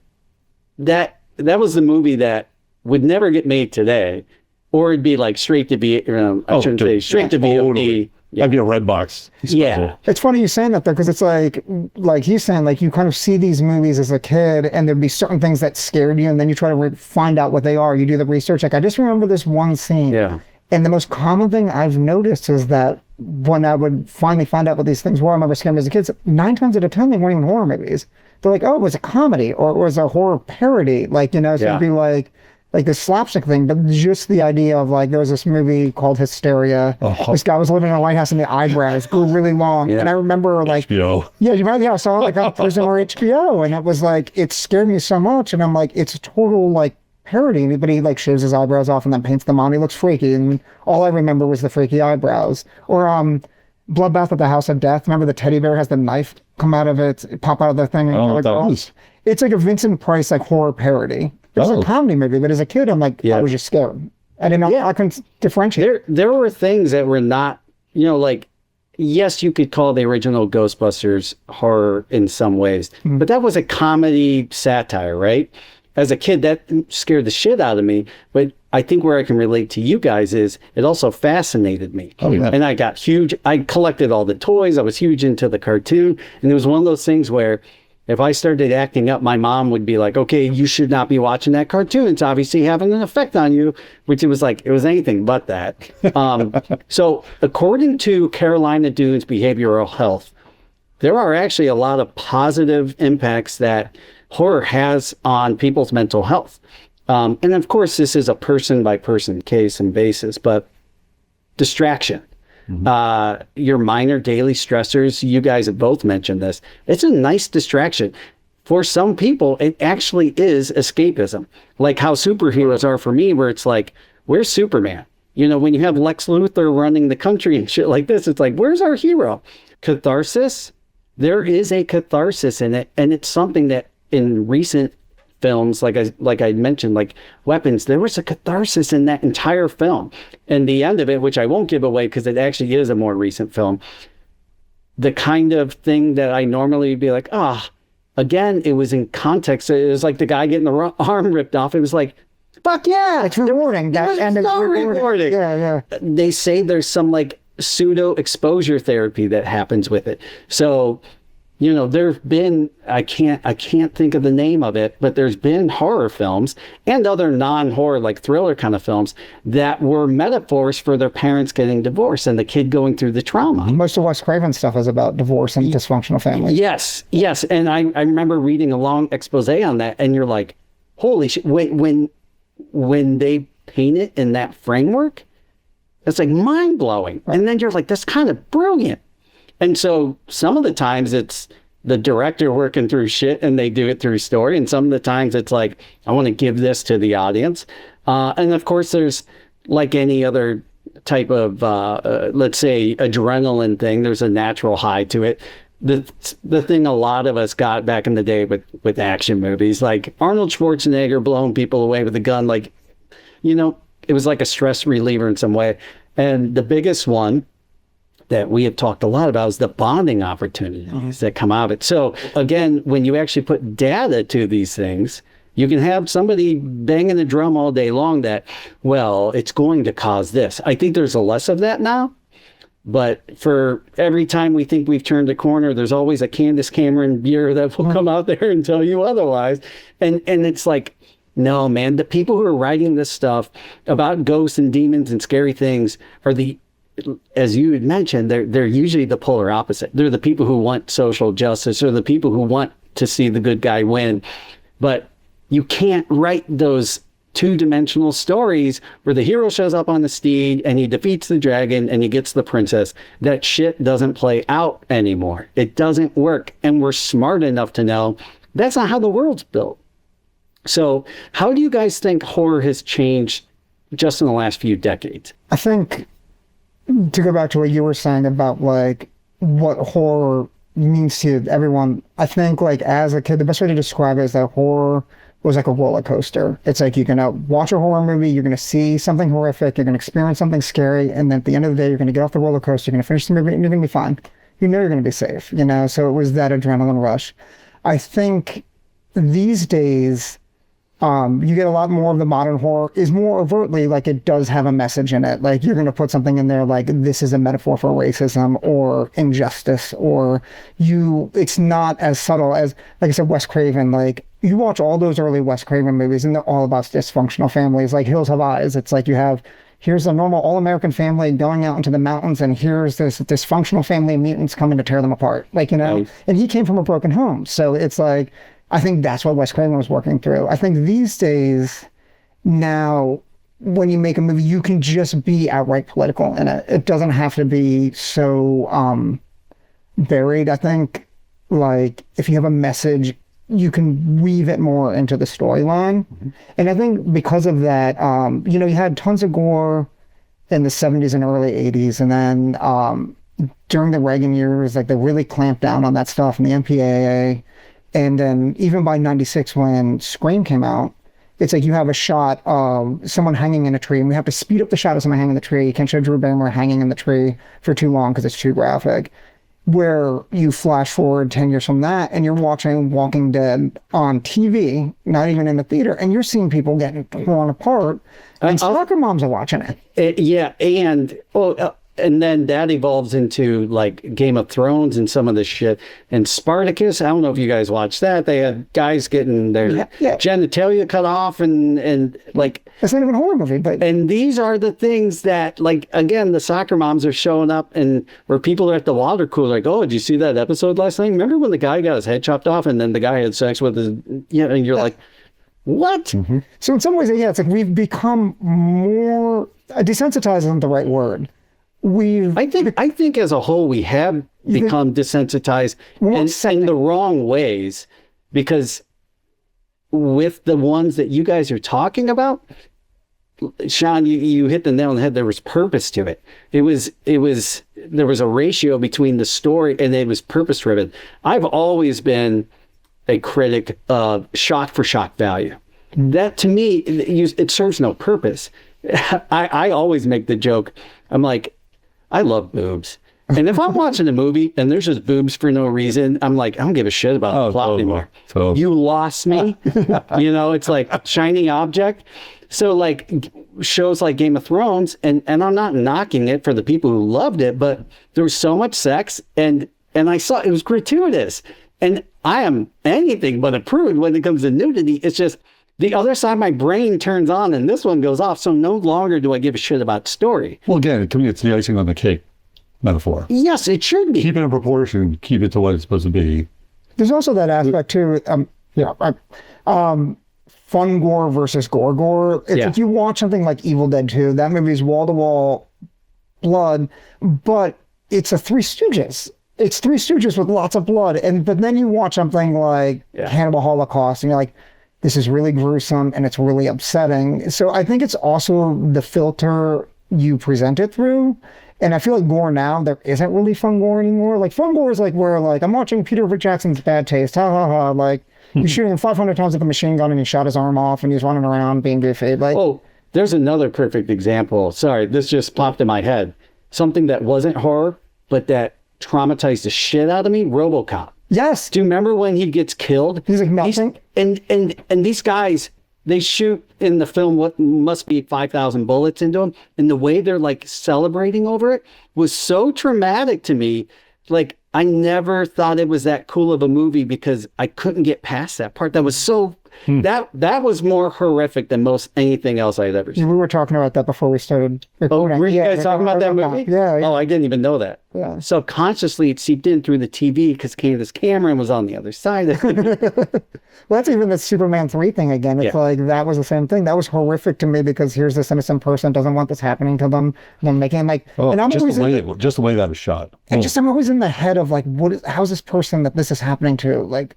that was the movie that would never get made today, or it'd be like straight to be, I shouldn't say straight to VOD. That'd be a red box. Yeah. It's funny you saying that though, because it's like he's saying, like you kind of see these movies as a kid and there'd be certain things that scared you and then you try to find out what they are. You do the research. Like I just remember this one scene. Yeah. And the most common thing I've noticed is that when I would finally find out what these things were, I remember scaring me as a kid, 9 times out of 10, they weren't even horror movies. They're like, oh, it was a comedy or it was a horror parody. Like, so it'd be like this slapstick thing, but just the idea of like, there was this movie called Hysteria. This guy was living in a White House and the eyebrows grew really long. Yeah. And I remember like, HBO. Yeah, you remember? Yeah, I saw like a person on HBO and it was like, it scared me so much. And I'm like, it's a total like parody, but he like shaves his eyebrows off and then paints them on. He looks freaky. And all I remember was the freaky eyebrows. Or Bloodbath at the House of Death. Remember the teddy bear has the knife come out of it, pop out of the thing. It's like a Vincent Price like horror parody. It's a comedy movie, but as a kid, I'm like, I was just scared. I didn't know. I couldn't differentiate. There were things that were not, like, yes, you could call the original Ghostbusters horror in some ways, but that was a comedy satire, right? As a kid, that scared the shit out of me. But I think where I can relate to you guys is it also fascinated me. Oh, yeah. And I got huge. I collected all the toys. I was huge into the cartoon. And it was one of those things where if I started acting up, my mom would be like, okay, you should not be watching that cartoon. It's obviously having an effect on you, which it was like, it was anything but that. So according to Carolina Dunes Behavioral Health, there are actually a lot of positive impacts that horror has on people's mental health. And of course, this is a person by person case and basis, but distraction. Your minor daily stressors, you guys have both mentioned this. It's a nice distraction. For some people, it actually is escapism. Like how superheroes are for me, where it's like, where's Superman? When you have Lex Luthor running the country and shit like this, it's like, where's our hero? Catharsis? There is a catharsis in it. And it's something that in recent films, like I mentioned, like Weapons, there was a catharsis in that entire film. And the end of it, which I won't give away because it actually is a more recent film, the kind of thing that I normally would be like, again, it was in context. It was like the guy getting the arm ripped off. It was like, fuck yeah. It's rewarding. It's so rewarding. Yeah. They say there's some like pseudo exposure therapy that happens with it. So there've been, I can't think of the name of it, but there's been horror films and other non-horror like thriller kind of films that were metaphors for their parents getting divorced and the kid going through the trauma. Most of Wes Craven stuff is about divorce and dysfunctional families. Yes. And I remember reading a long expose on that, and you're like, holy shit, when they paint it in that framework, it's like mind-blowing. Right. And then you're like, that's kind of brilliant. And so some of the times it's the director working through shit and they do it through story. And some of the times it's like, I want to give this to the audience. And of course, there's like any other type of, let's say, adrenaline thing. There's a natural high to it. The thing a lot of us got back in the day with action movies, like Arnold Schwarzenegger blowing people away with a gun, like, it was like a stress reliever in some way. And the biggest one that we have talked a lot about is the bonding opportunities that come out of it. So again, when you actually put data to these things, you can have somebody banging the drum all day long that, well, it's going to cause this. I think there's a less of that now, but for every time we think we've turned a corner, there's always a Candace Cameron beer that will come out there and tell you otherwise. And it's like, no, man, the people who are writing this stuff about ghosts and demons and scary things are as you had mentioned, they're usually the polar opposite. They're the people who want social justice, or the people who want to see the good guy win. But you can't write those two-dimensional stories where the hero shows up on the steed and he defeats the dragon and he gets the princess. That shit doesn't play out anymore. It doesn't work. And we're smart enough to know that's not how the world's built. So how do you guys think horror has changed just in the last few decades? I think, to go back to what you were saying about like what horror means to everyone, I think like as a kid, the best way to describe it is that horror was like a roller coaster. It's like you're going to watch a horror movie, you're going to see something horrific, you're going to experience something scary, and then at the end of the day, you're going to get off the roller coaster, you're going to finish the movie, and you're going to be fine. You're going to be safe, So it was that adrenaline rush. I think these days, You get a lot more of the modern horror is more overtly like it does have a message in it. Like you're going to put something in there like this is a metaphor for racism or injustice, or it's not as subtle as, like I said, Wes Craven. Like you watch all those early Wes Craven movies and they're all about dysfunctional families. Like Hills Have Eyes. It's like here's a normal all-American family going out into the mountains, and here's this dysfunctional family of mutants coming to tear them apart. Like, and he came from a broken home. So it's like, I think that's what Wes Craven was working through. I think these days, now, when you make a movie, you can just be outright political in it. It doesn't have to be so buried. I think, like, if you have a message, you can weave it more into the storyline. Mm-hmm. And I think because of that, you had tons of gore in the 70s and early 80s. And then during the Reagan years, like, they really clamped down on that stuff in the MPAA. And then even by 96, when Scream came out, it's like you have a shot of someone hanging in a tree, and we have to speed up the shot of someone hanging in the tree. You can't show Drew Barrymore hanging in the tree for too long because it's too graphic. Where you flash forward 10 years from that, and you're watching Walking Dead on TV, not even in the theater, and you're seeing people getting torn apart, and soccer moms are watching it. Yeah, and then that evolves into like Game of Thrones and some of this shit. And Spartacus, I don't know if you guys watched that. They had guys getting their genitalia cut off and like... It's not even a horror movie, but... And these are the things that, like, again, the soccer moms are showing up, and where people are at the water cooler like, oh, did you see that episode last night? Remember when the guy got his head chopped off and then the guy had sex with his... and you're like, what? Mm-hmm. So in some ways, it's like we've become more... desensitized isn't the right word. I think as a whole we have become desensitized in the wrong ways, because with the ones that you guys are talking about, Shaun, you hit the nail on the head. There was purpose to it. There was a ratio between the story and it was purpose driven. I've always been a critic of shock for shock value. That to me, it serves no purpose. I always make the joke. I'm like, I love boobs. And if I'm watching a movie and there's just boobs for no reason, I'm like, I don't give a shit about the plot anymore. You lost me. It's like shiny object. So like shows like Game of Thrones, and I'm not knocking it for the people who loved it, but there was so much sex and I saw it was gratuitous. And I am anything but a prude when it comes to nudity. It's just the other side of my brain turns on and this one goes off. So no longer do I give a shit about story. Well, again, to me, it's the icing on the cake metaphor. Yes, it should be. Keep it in proportion, keep it to what it's supposed to be. There's also that aspect too, fun gore versus gore. If you watch something like Evil Dead 2, that movie is wall-to-wall blood, but it's a Three Stooges. It's Three Stooges with lots of blood. But then you watch something like Cannibal Holocaust, and you're like, this is really gruesome and it's really upsetting. So I think it's also the filter you present it through. And I feel like gore now, there isn't really fun gore anymore. Like fun gore is like where like I'm watching Peter Jackson's Bad Taste. Ha ha ha. Like he's shooting him 500 times with a machine gun and he shot his arm off and he's running around being goofy. Like, oh, there's another perfect example. Sorry, this just popped in my head. Something that wasn't horror, but that traumatized the shit out of me. RoboCop. Yes. Do you remember when he gets killed? He's like melting. And these guys, they shoot in the film what must be 5,000 bullets into them. And the way they're like celebrating over it was so traumatic to me. Like I never thought it was that cool of a movie because I couldn't get past that part. That was so that was more horrific than most anything else I'd ever seen. We were talking about that before we started recording. Oh, were you guys talking about that movie? Yeah. Oh, I didn't even know that. Yeah. Subconsciously, it seeped in through the TV because Candace Cameron was on the other side of it. Well, that's even the Superman 3 thing again. It's like that was the same thing. That was horrific to me because here's this innocent person, doesn't want this happening to them. And I'm making like, and I'm just the way that was shot. And I'm always in the head of like, how's this person that this is happening to? Like,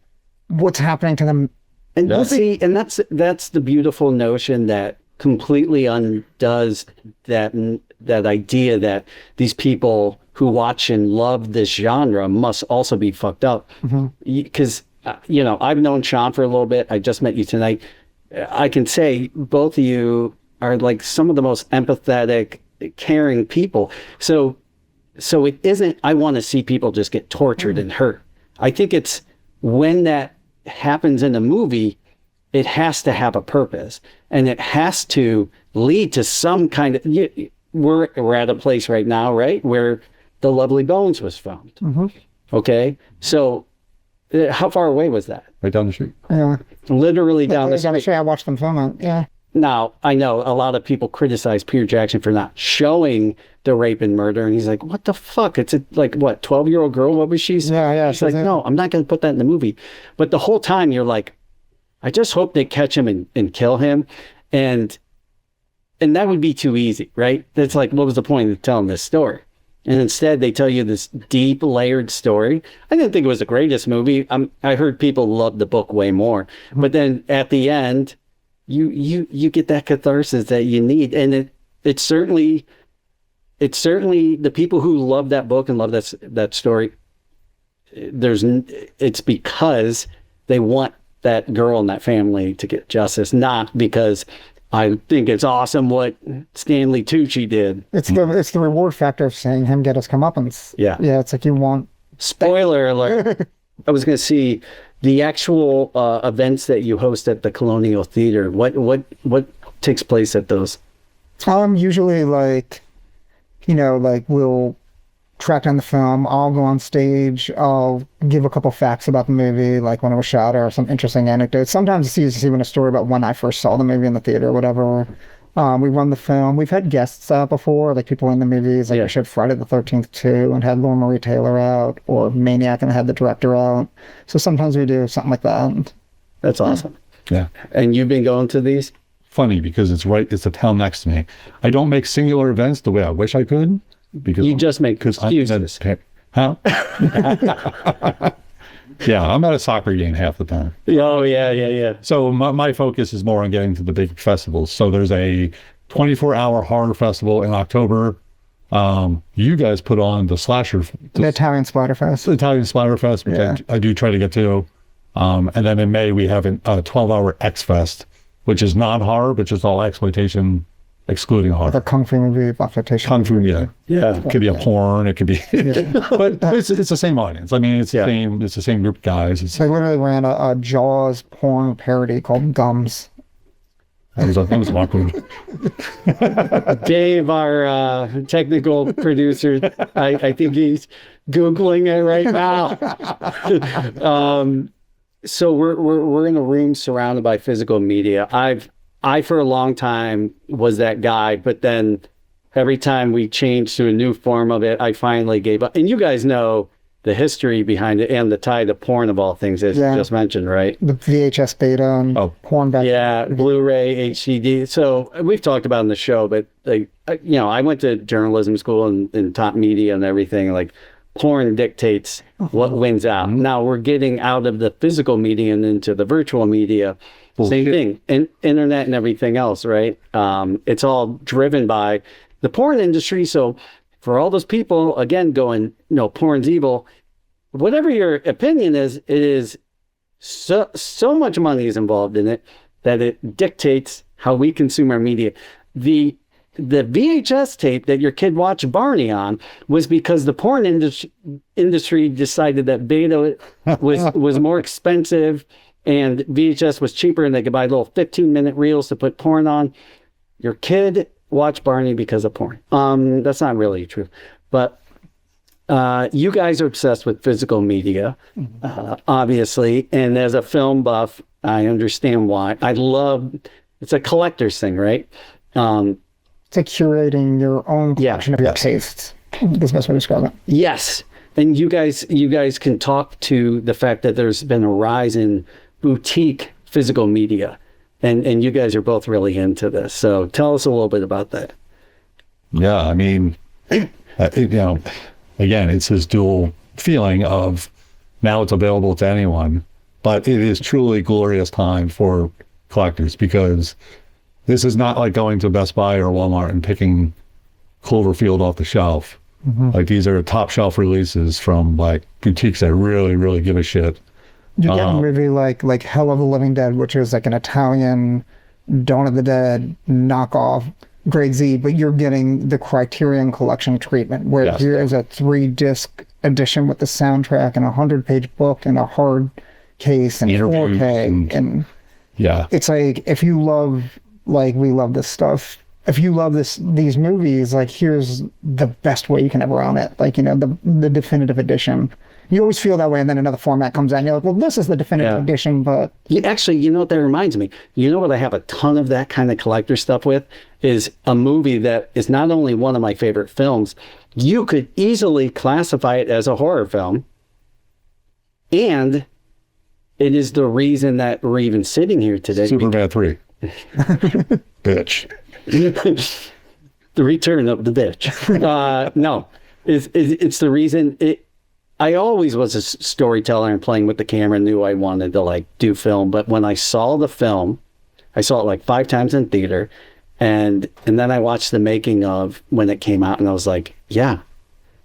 what's happening to them? And that's the beautiful notion that completely undoes that idea that these people who watch and love this genre must also be fucked up. Because I've known Shaun for a little bit. I just met you tonight. I can say both of you are like some of the most empathetic, caring people. So it isn't, I want to see people just get tortured and hurt. I think it's when that happens in a movie, it has to have a purpose, and it has to lead to some kind of. We're at a place right now, right, where The Lovely Bones was filmed. Mm-hmm. Okay, so how far away was that? Right down the street. Yeah. Literally down the street. I watched them film it. Yeah. Now, I know a lot of people criticize Peter Jackson for not showing the rape and murder, and he's like, what the fuck? It's a, like, what, 12-year-old girl? What was she? Yeah. He's like, no, I'm not going to put that in the movie. But the whole time you're like, I just hope they catch him and kill him. And that would be too easy, right? That's like, what was the point of telling this story? And instead, they tell you this deep, layered story. I didn't think it was the greatest movie. I heard people love the book way more. But then at the end, you get that catharsis that you need. And it's certainly the people who love that book and love that story. It's because they want that girl and that family to get justice, not because I think it's awesome what Stanley Tucci did. It's the reward factor of seeing him get his comeuppance. Yeah. Yeah, it's like you want... Spoiler alert. I was going to see the actual events that you host at the Colonial Theater. What takes place at those? Usually we'll track down the film. I'll go on stage. I'll give a couple facts about the movie, like when it was shot or some interesting anecdotes. Sometimes it's easy to see even a story about when I first saw the movie in the theater or whatever. We run the film. We've had guests out before, like people in the movies. Like I showed Friday the 13th 2 and had Lauren Marie Taylor out, or Maniac and had the director out. So sometimes we do something like that. That's awesome. Yeah. And you've been going to these? Funny, because it's the town next to me. I don't make singular events the way I wish I could. Because you just make excuses. Huh? Yeah, I'm at a soccer game half the time. Oh, yeah. So my focus is more on getting to the big festivals. So there's a 24-hour horror festival in October. You guys put on the Italian Splatterfest. The Italian Splatterfest, which I do try to get to. And then in May, we have a 12-hour X-Fest, which is non-horror, but just all exploitation, excluding horror. Like a kung fu movie, exploitation. Kung fu, yeah. It could be a porn. It could be, but it's the same audience. I mean, it's the same group of guys. They literally ran a Jaws porn parody called Gums. That was awkward. Dave, our technical producer, I think he's Googling it right now. So we're in a room surrounded by physical media. I for a long time was that guy, but then every time we changed to a new form of it, I finally gave up. And you guys know the history behind it and the tie to porn of all things, as you just mentioned, right? The VHS beta and porn back. Yeah, Blu-ray, HCD. So we've talked about it in the show, but I went to journalism school and taught media and everything. Like, porn dictates what wins out. Now we're getting out of the physical media and into the virtual media. Same thing, internet and everything else, right? It's all driven by the porn industry. So for all those people, again, going, porn's evil, whatever your opinion is, it is so much money is involved in it that it dictates how we consume our media. The VHS tape that your kid watched Barney on was because the porn industry decided that beta was more expensive and VHS was cheaper, and they could buy little 15-minute reels to put porn on. Your kid watched Barney because of porn. That's not really true. But you guys are obsessed with physical media, obviously. And as a film buff, I understand why. It's a collector's thing, right? It's like curating your own collection of your tastes. That's the best way to describe it. Yes. And you guys can talk to the fact that there's been a rise in boutique physical media, and you guys are both really into this. So tell us a little bit about that. Yeah, I mean, again, it's this dual feeling of now it's available to anyone, but it is truly a glorious time for collectors, because this is not like going to Best Buy or Walmart and picking Cloverfield off the shelf. Like, these are top shelf releases from like boutiques that really, really give a shit. You get a movie like Hell of the Living Dead, which is like an Italian Dawn of the Dead knockoff, grade Z, but you're getting the Criterion Collection treatment, where here is a 3-disc edition with the soundtrack and a 100-page book and a hard case and 4K and Yeah. It's like, if you love, like, we love this stuff. If you love these movies, like, here's the best way you can ever own it. Like, the definitive edition. You always feel that way, and then another format comes out, and you're like, well, this is the definitive edition, but... Actually, you know what that reminds me? You know what I have a ton of that kind of collector stuff with? Is a movie that is not only one of my favorite films, you could easily classify it as a horror film, and it is the reason that we're even sitting here today. Superman 3. Bitch. The return of the bitch. No, it's the reason. I always was a storyteller and playing with the camera, knew I wanted to like do film. But when I saw the film, I saw it like 5 times in theater, and then I watched the making of when it came out, and I was like, yeah,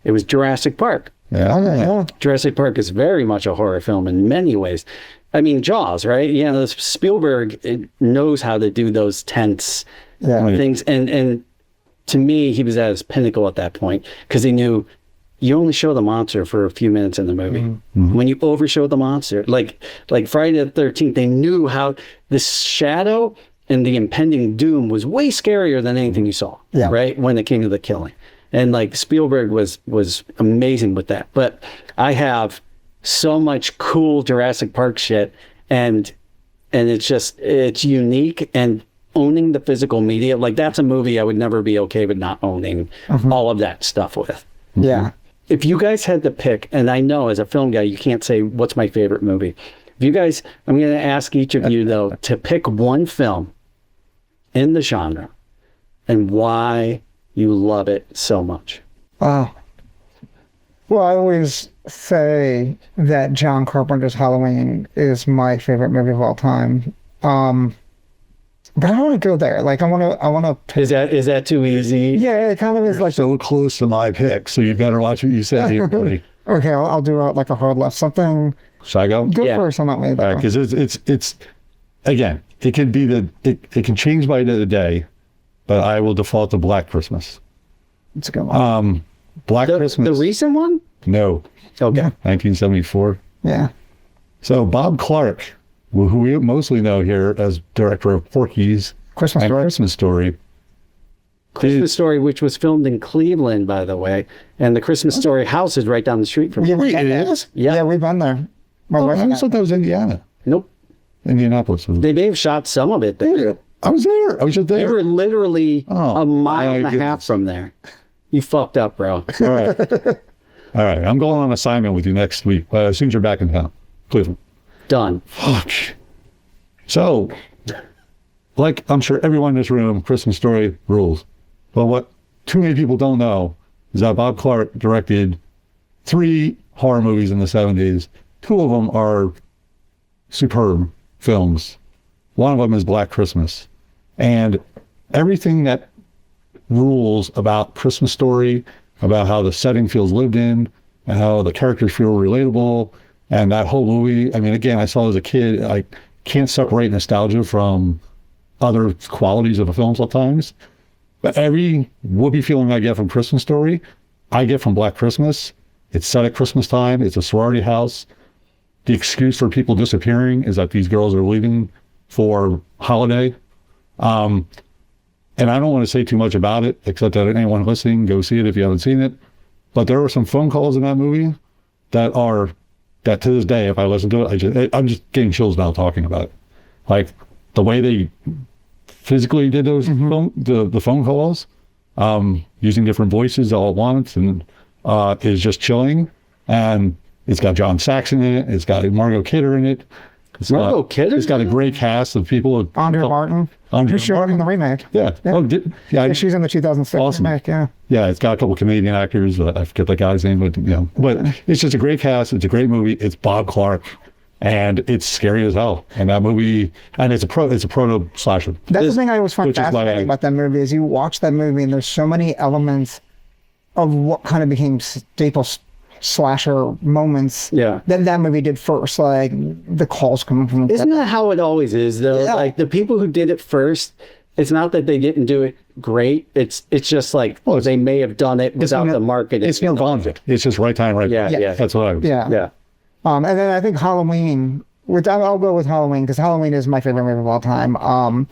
it was Jurassic Park. Yeah. Jurassic Park is very much a horror film in many ways. I mean, Jaws, right? Spielberg knows how to do those tense things. And to me, he was at his pinnacle at that point because he knew you only show the monster for a few minutes in the movie. Mm-hmm. When you overshow the monster, like Friday the 13th, they knew how the shadow and the impending doom was way scarier than anything you saw, right? When it came to the killing. And like Spielberg was amazing with that. But I have so much cool Jurassic Park shit, and it's unique, and owning the physical media, like that's a movie I would never be okay with not owning all of that stuff with. Yeah. If you guys had to pick, and I know as a film guy, you can't say what's my favorite movie. If you guys, I'm going to ask each of you though, to pick one film in the genre and why you love it so much. Wow. Well, I always say that John Carpenter's Halloween is my favorite movie of all time. But I don't want to go there. Like, I want to. Is that too easy? Yeah, it kind of is. Like so close to my pick, so you better watch what you said here, buddy. Okay, I'll do like a hard left. Something. Should I go? Go first on that way. Because it's again, it can be it can change by the day, but I will default to Black Christmas. It's a good one. Black Christmas. The recent one? No. Okay. 1974. Yeah. So Bob Clark, who we mostly know here as director of Porky's Christmas Story. Christmas Story, which was filmed in Cleveland, by the way, and the Christmas Story house is right down the street from here. Wait, it is? Yeah, we've been there. I thought that was Indiana. Nope. Indianapolis. They may have shot some of it there. I was there. I was just there. You were literally a mile and a half from there. You fucked up, bro. All right. I'm going on assignment with you next week. As soon as you're back in town. Cleveland. Done. Fuck. So, like I'm sure everyone in this room, Christmas Story rules. But what too many people don't know is that Bob Clark directed 3 horror movies in the 70s. 2 of them are superb films. One of them is Black Christmas. And everything that rules about Christmas Story, about how the setting feels lived in, and how the characters feel relatable, and that whole movie, I mean, again, I saw it as a kid, I can't separate nostalgia from other qualities of a film sometimes. But every whoopee feeling I get from Christmas Story, I get from Black Christmas. It's set at Christmas time. It's a sorority house. The excuse for people disappearing is that these girls are leaving for holiday. And I don't want to say too much about it, except that anyone listening, go see it if you haven't seen it. But there were some phone calls in that movie that to this day, if I listen to it, I'm just getting chills now talking about it. Like the way they physically did those the phone calls, using different voices all at once, and is just chilling. And it's got John Saxon in it. It's got Margot Kidder in it. Margot Kidder? It's got a great cast of people. Andrea Martin. Who's showing in the remake. Yeah. Yeah. She's in the 2006 remake, yeah. Yeah, it's got a couple Canadian actors. I forget the guy's name, but it's just a great cast. It's a great movie. It's Bob Clark, and it's scary as hell. And that movie, and it's a proto slasher. That's the thing I always find fascinating about that movie is you watch that movie and there's so many elements of what kind of became staple slasher moments that movie did first, like the calls coming from. Isn't that how it always is though? Yeah. Like the people who did it first, it's not that they didn't do it great. It's just like they may have done it without the marketing. It's just right time, right? Yeah. That's what I was. Yeah. And then I think Halloween I'll go with Halloween, because Halloween is my favorite movie of all time.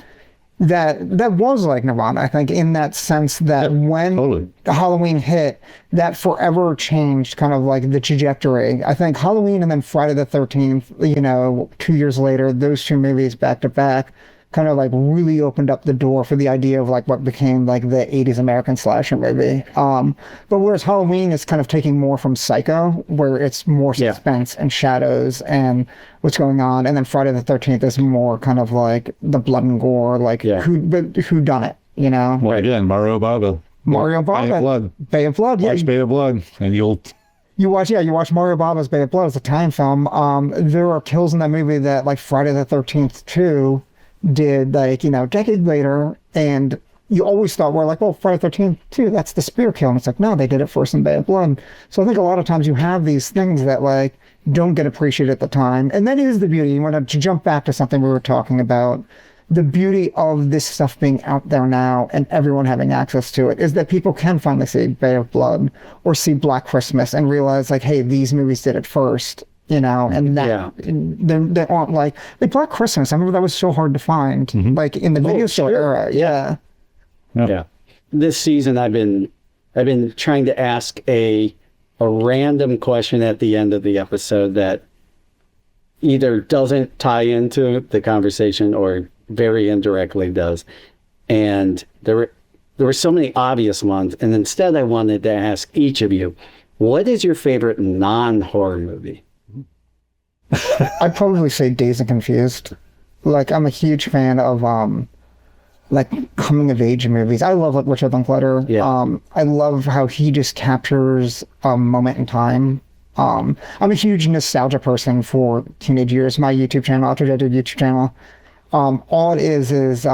That was like Nirvana, I think, in that sense that when Halloween hit, that forever changed kind of like the trajectory. I think Halloween and then Friday the 13th, 2 years later, those two movies back to back kind of like really opened up the door for the idea of like what became like the 80s American slasher movie. But whereas Halloween is kind of taking more from Psycho, where it's more suspense and shadows and what's going on, and then Friday the 13th is more kind of like the blood and gore, like who done it, Well, again, Mario Bava. Bay of Blood. Bay of Blood. Watch Bay of Blood, and you watch Mario Bava's Bay of Blood. It's a time film. There are kills in that movie that like Friday the 13th 2 did, like, decade later, and you always thought, well, like, well, Friday the 13th 2, that's the spear kill, and it's like, no, they did it first in Bay of Blood. So I think a lot of times you have these things that like don't get appreciated at the time, and that is the beauty. You want to jump back to something we were talking about. The beauty of this stuff being out there now and everyone having access to it is that people can finally see Bay of Blood or see Black Christmas and realize, like, hey, these movies did it first. And that they aren't like Black Christmas. I remember that was so hard to find, like in the video store era. Yeah. This season, I've been trying to ask a random question at the end of the episode that either doesn't tie into the conversation or very indirectly does. And there were so many obvious ones, and instead I wanted to ask each of you, what is your favorite non-horror movie? I'd probably say Dazed and Confused. Like, I'm a huge fan of like coming of age movies. I love like Richard Linklater. I love how he just captures a moment in time. I'm a huge nostalgia person for teenage years. My YouTube channel, After I did YouTube channel. All it is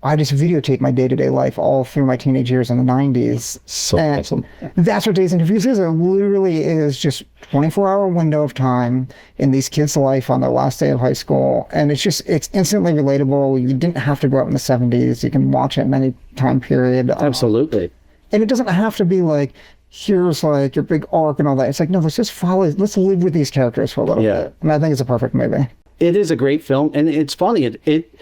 I just videotape my day-to-day life all through my teenage years in the 90s. So awesome. That's what Dazed and Confused is. It literally is just 24-hour window of time in these kids' life on their last day of high school. And it's instantly relatable. You didn't have to grow up in the 70s. You can watch it in any time period. Absolutely. And it doesn't have to be like, here's like your big arc and all that. It's like, no, let's live with these characters for a little bit. And I think it's a perfect movie. It is a great film. And it's funny, it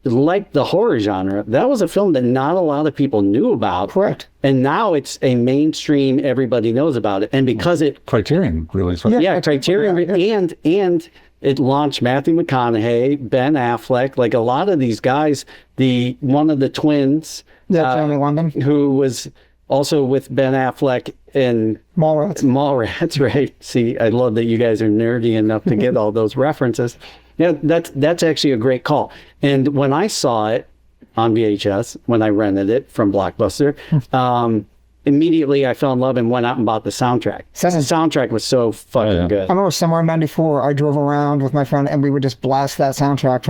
like the horror genre, that was a film that not a lot of people knew about. Correct. And now it's a mainstream, everybody knows about it. And because Criterion really. Criterion, and it launched Matthew McConaughey, Ben Affleck, like a lot of these guys, one of the twins, Jeremy London, who was also with Ben Affleck in Mallrats, right? See, I love that you guys are nerdy enough to get all those references. Yeah, that's actually a great call. And when I saw it on VHS, when I rented it from Blockbuster, immediately I fell in love and went out and bought the soundtrack. The soundtrack was so fucking good. I remember somewhere in '94, I drove around with my friend and we would just blast that soundtrack.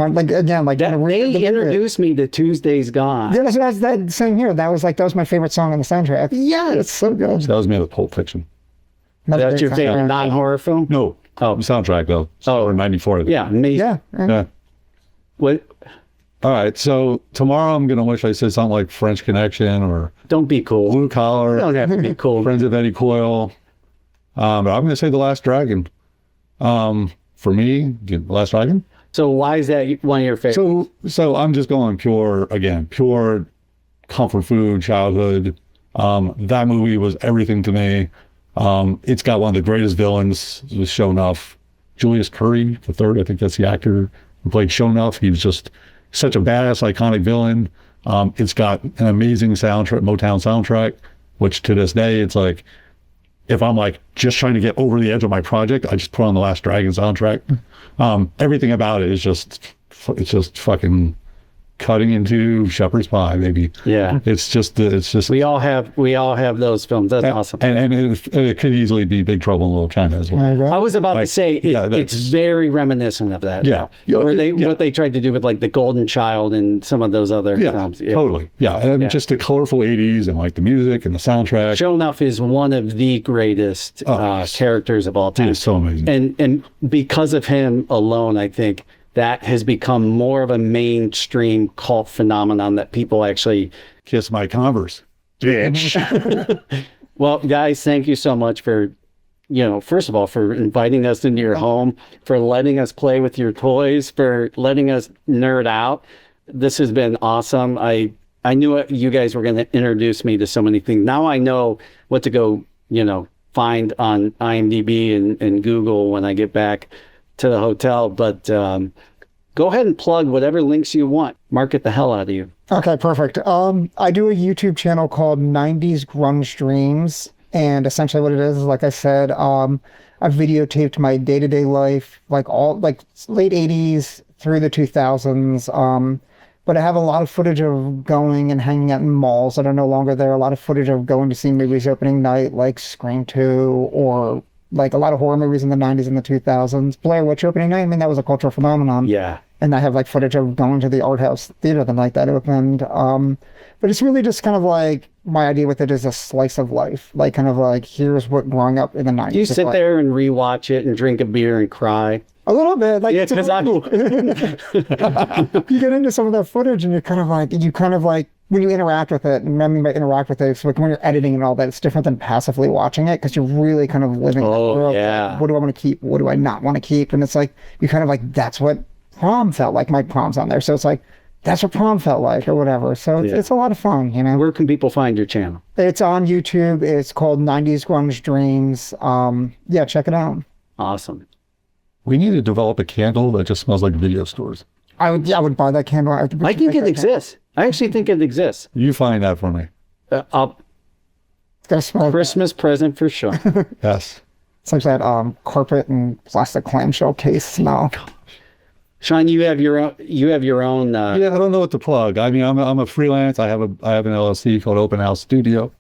They introduced me to Tuesday's Gone. Yeah, that's that same here. That was my favorite song on the soundtrack. Yeah, it's so good. That was me with Pulp Fiction. That's your favorite non-horror film? No. Soundtrack though. In '94. Yeah, amazing. Yeah. What? All right, so tomorrow I'm gonna wish I said something like French Connection or Don't Be Cool. Blue Collar. You don't have to be cool. Friends of Eddie Coyle. But I'm gonna say The Last Dragon. For me, The Last Dragon. So why is that one of your favorites? So I'm just going pure comfort food, childhood. That movie was everything to me. It's got one of the greatest villains, was Shonuff. Julius Curry III, I think that's the actor who played Shonuff. He was just such a badass, iconic villain. It's got an amazing soundtrack, Motown soundtrack, which to this day, it's like, if I'm like just trying to get over the edge of my project, I just put on the Last Dragon soundtrack. Everything about it is it's just fucking cutting into shepherd's pie, maybe. Yeah. It's just we all have those films. That's awesome. And it could easily be Big Trouble in Little China as well. I was about to say it's very reminiscent of that. Yeah. What they tried to do with like The Golden Child and some of those other films. Yeah, totally. Yeah. And just the colorful 80s and like the music and the soundtrack. Shonuff is one of the greatest characters of all time. He is so amazing. And because of him alone, I think that has become more of a mainstream cult phenomenon that people actually kiss my Converse, bitch. Well, guys, thank you so much for first of all, for inviting us into your home, for letting us play with your toys, for letting us nerd out. This has been awesome. I knew you guys were going to introduce me to so many things. Now I know what to go, find on IMDb and Google when I get back to the hotel. But go ahead and plug whatever links you want. Market the hell out of you. Okay, perfect. I do a YouTube channel called 90s Grunge Dreams. And essentially what it is, like I said, I've videotaped my day-to-day life, like late 80s through the 2000s. But I have a lot of footage of going and hanging out in malls that are no longer there. A lot of footage of going to see movies opening night, like Scream 2, or like a lot of horror movies in the 90s and the 2000s. Blair Witch opening night, I mean, that was a cultural phenomenon. Yeah. And I have like footage of going to the art house theater the night that opened. But it's really just kind of like, my idea with it is a slice of life. Like kind of like, here's what growing up in the 90s. Do you sit there and rewatch it and drink a beer and cry? A little bit. Like, yeah, because you get into some of that footage and you kind of like, when you interact with it, and I mean by interact with it, it's like when you're editing and all that, it's different than passively watching it because you're really kind of living that world. Yeah. What do I want to keep? What do I not want to keep? And it's like, you kind of like, that's what prom felt like. My prom's on there. So it's like, that's what prom felt like or whatever. So it's a lot of fun, Where can people find your channel? It's on YouTube. It's called 90s Grunge Dreams. Yeah, check it out. Awesome. We need to develop a candle that just smells like video stores. I would buy that candle. I think it exists. I actually think it exists. You find that for me. It's gonna smell Christmas present for sure. Yes. It's like that carpet and plastic clamshell case smell. Shaun, you have your own. Yeah, I don't know what to plug. I mean, I'm a freelance. I have an LLC called Open House Studio.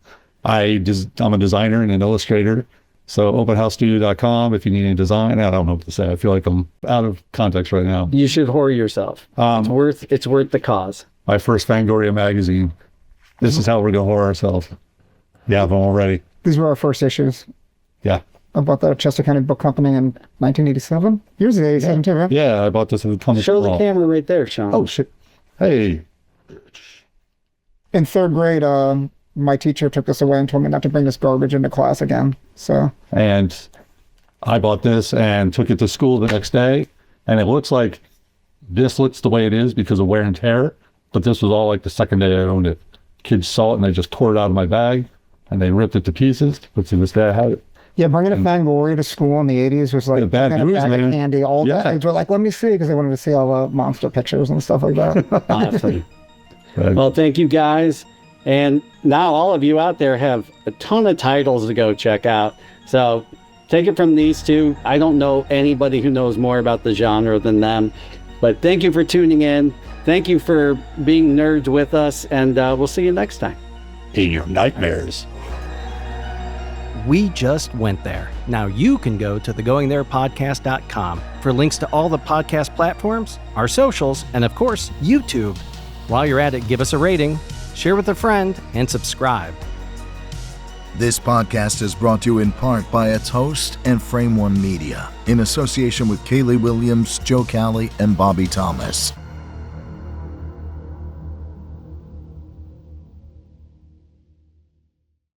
I'm a designer and an illustrator. So openhousestudio.com if you need any design. I don't know what to say. I feel like I'm out of context right now. You should whore yourself. It's worth the cause. My first Fangoria magazine. This is how we're gonna whore ourselves. Yeah, I'm all ready. These were our first issues. Yeah. I bought the Chester County Book Company in 1987. Yours is 87 too, right? Yeah, I bought this at the Comic Show the camera right there, Shaun. Oh shit. Hey. In third grade, my teacher took this away and told me not to bring this garbage into class again. And I bought this and took it to school the next day, and it looks like this looks the way it is because of wear and tear, but this was all like the second day I owned it. Kids saw it and they just tore it out of my bag and they ripped it to pieces, but to this day I have it. Yeah, bringing a Fangoria to school in the 80s was like bad news, a bag man. of candy. All the kids were like, let me see, because they wanted to see all the monster pictures and stuff like that. Awesome. Well, thank you guys. And now all of you out there have a ton of titles to go check out. So take it from these two. I don't know anybody who knows more about the genre than them. But thank you for tuning in. Thank you for being nerds with us. And we'll see you next time. In your nightmares. We just went there. Now you can go to thegoingtherepodcast.com for links to all the podcast platforms, our socials, and of course, YouTube. While you're at it, give us a rating, share with a friend, and subscribe. This podcast is brought to you in part by its host and Frame One Media, in association with Kaylee Williams, Joe Calley, and Bobby Thomas.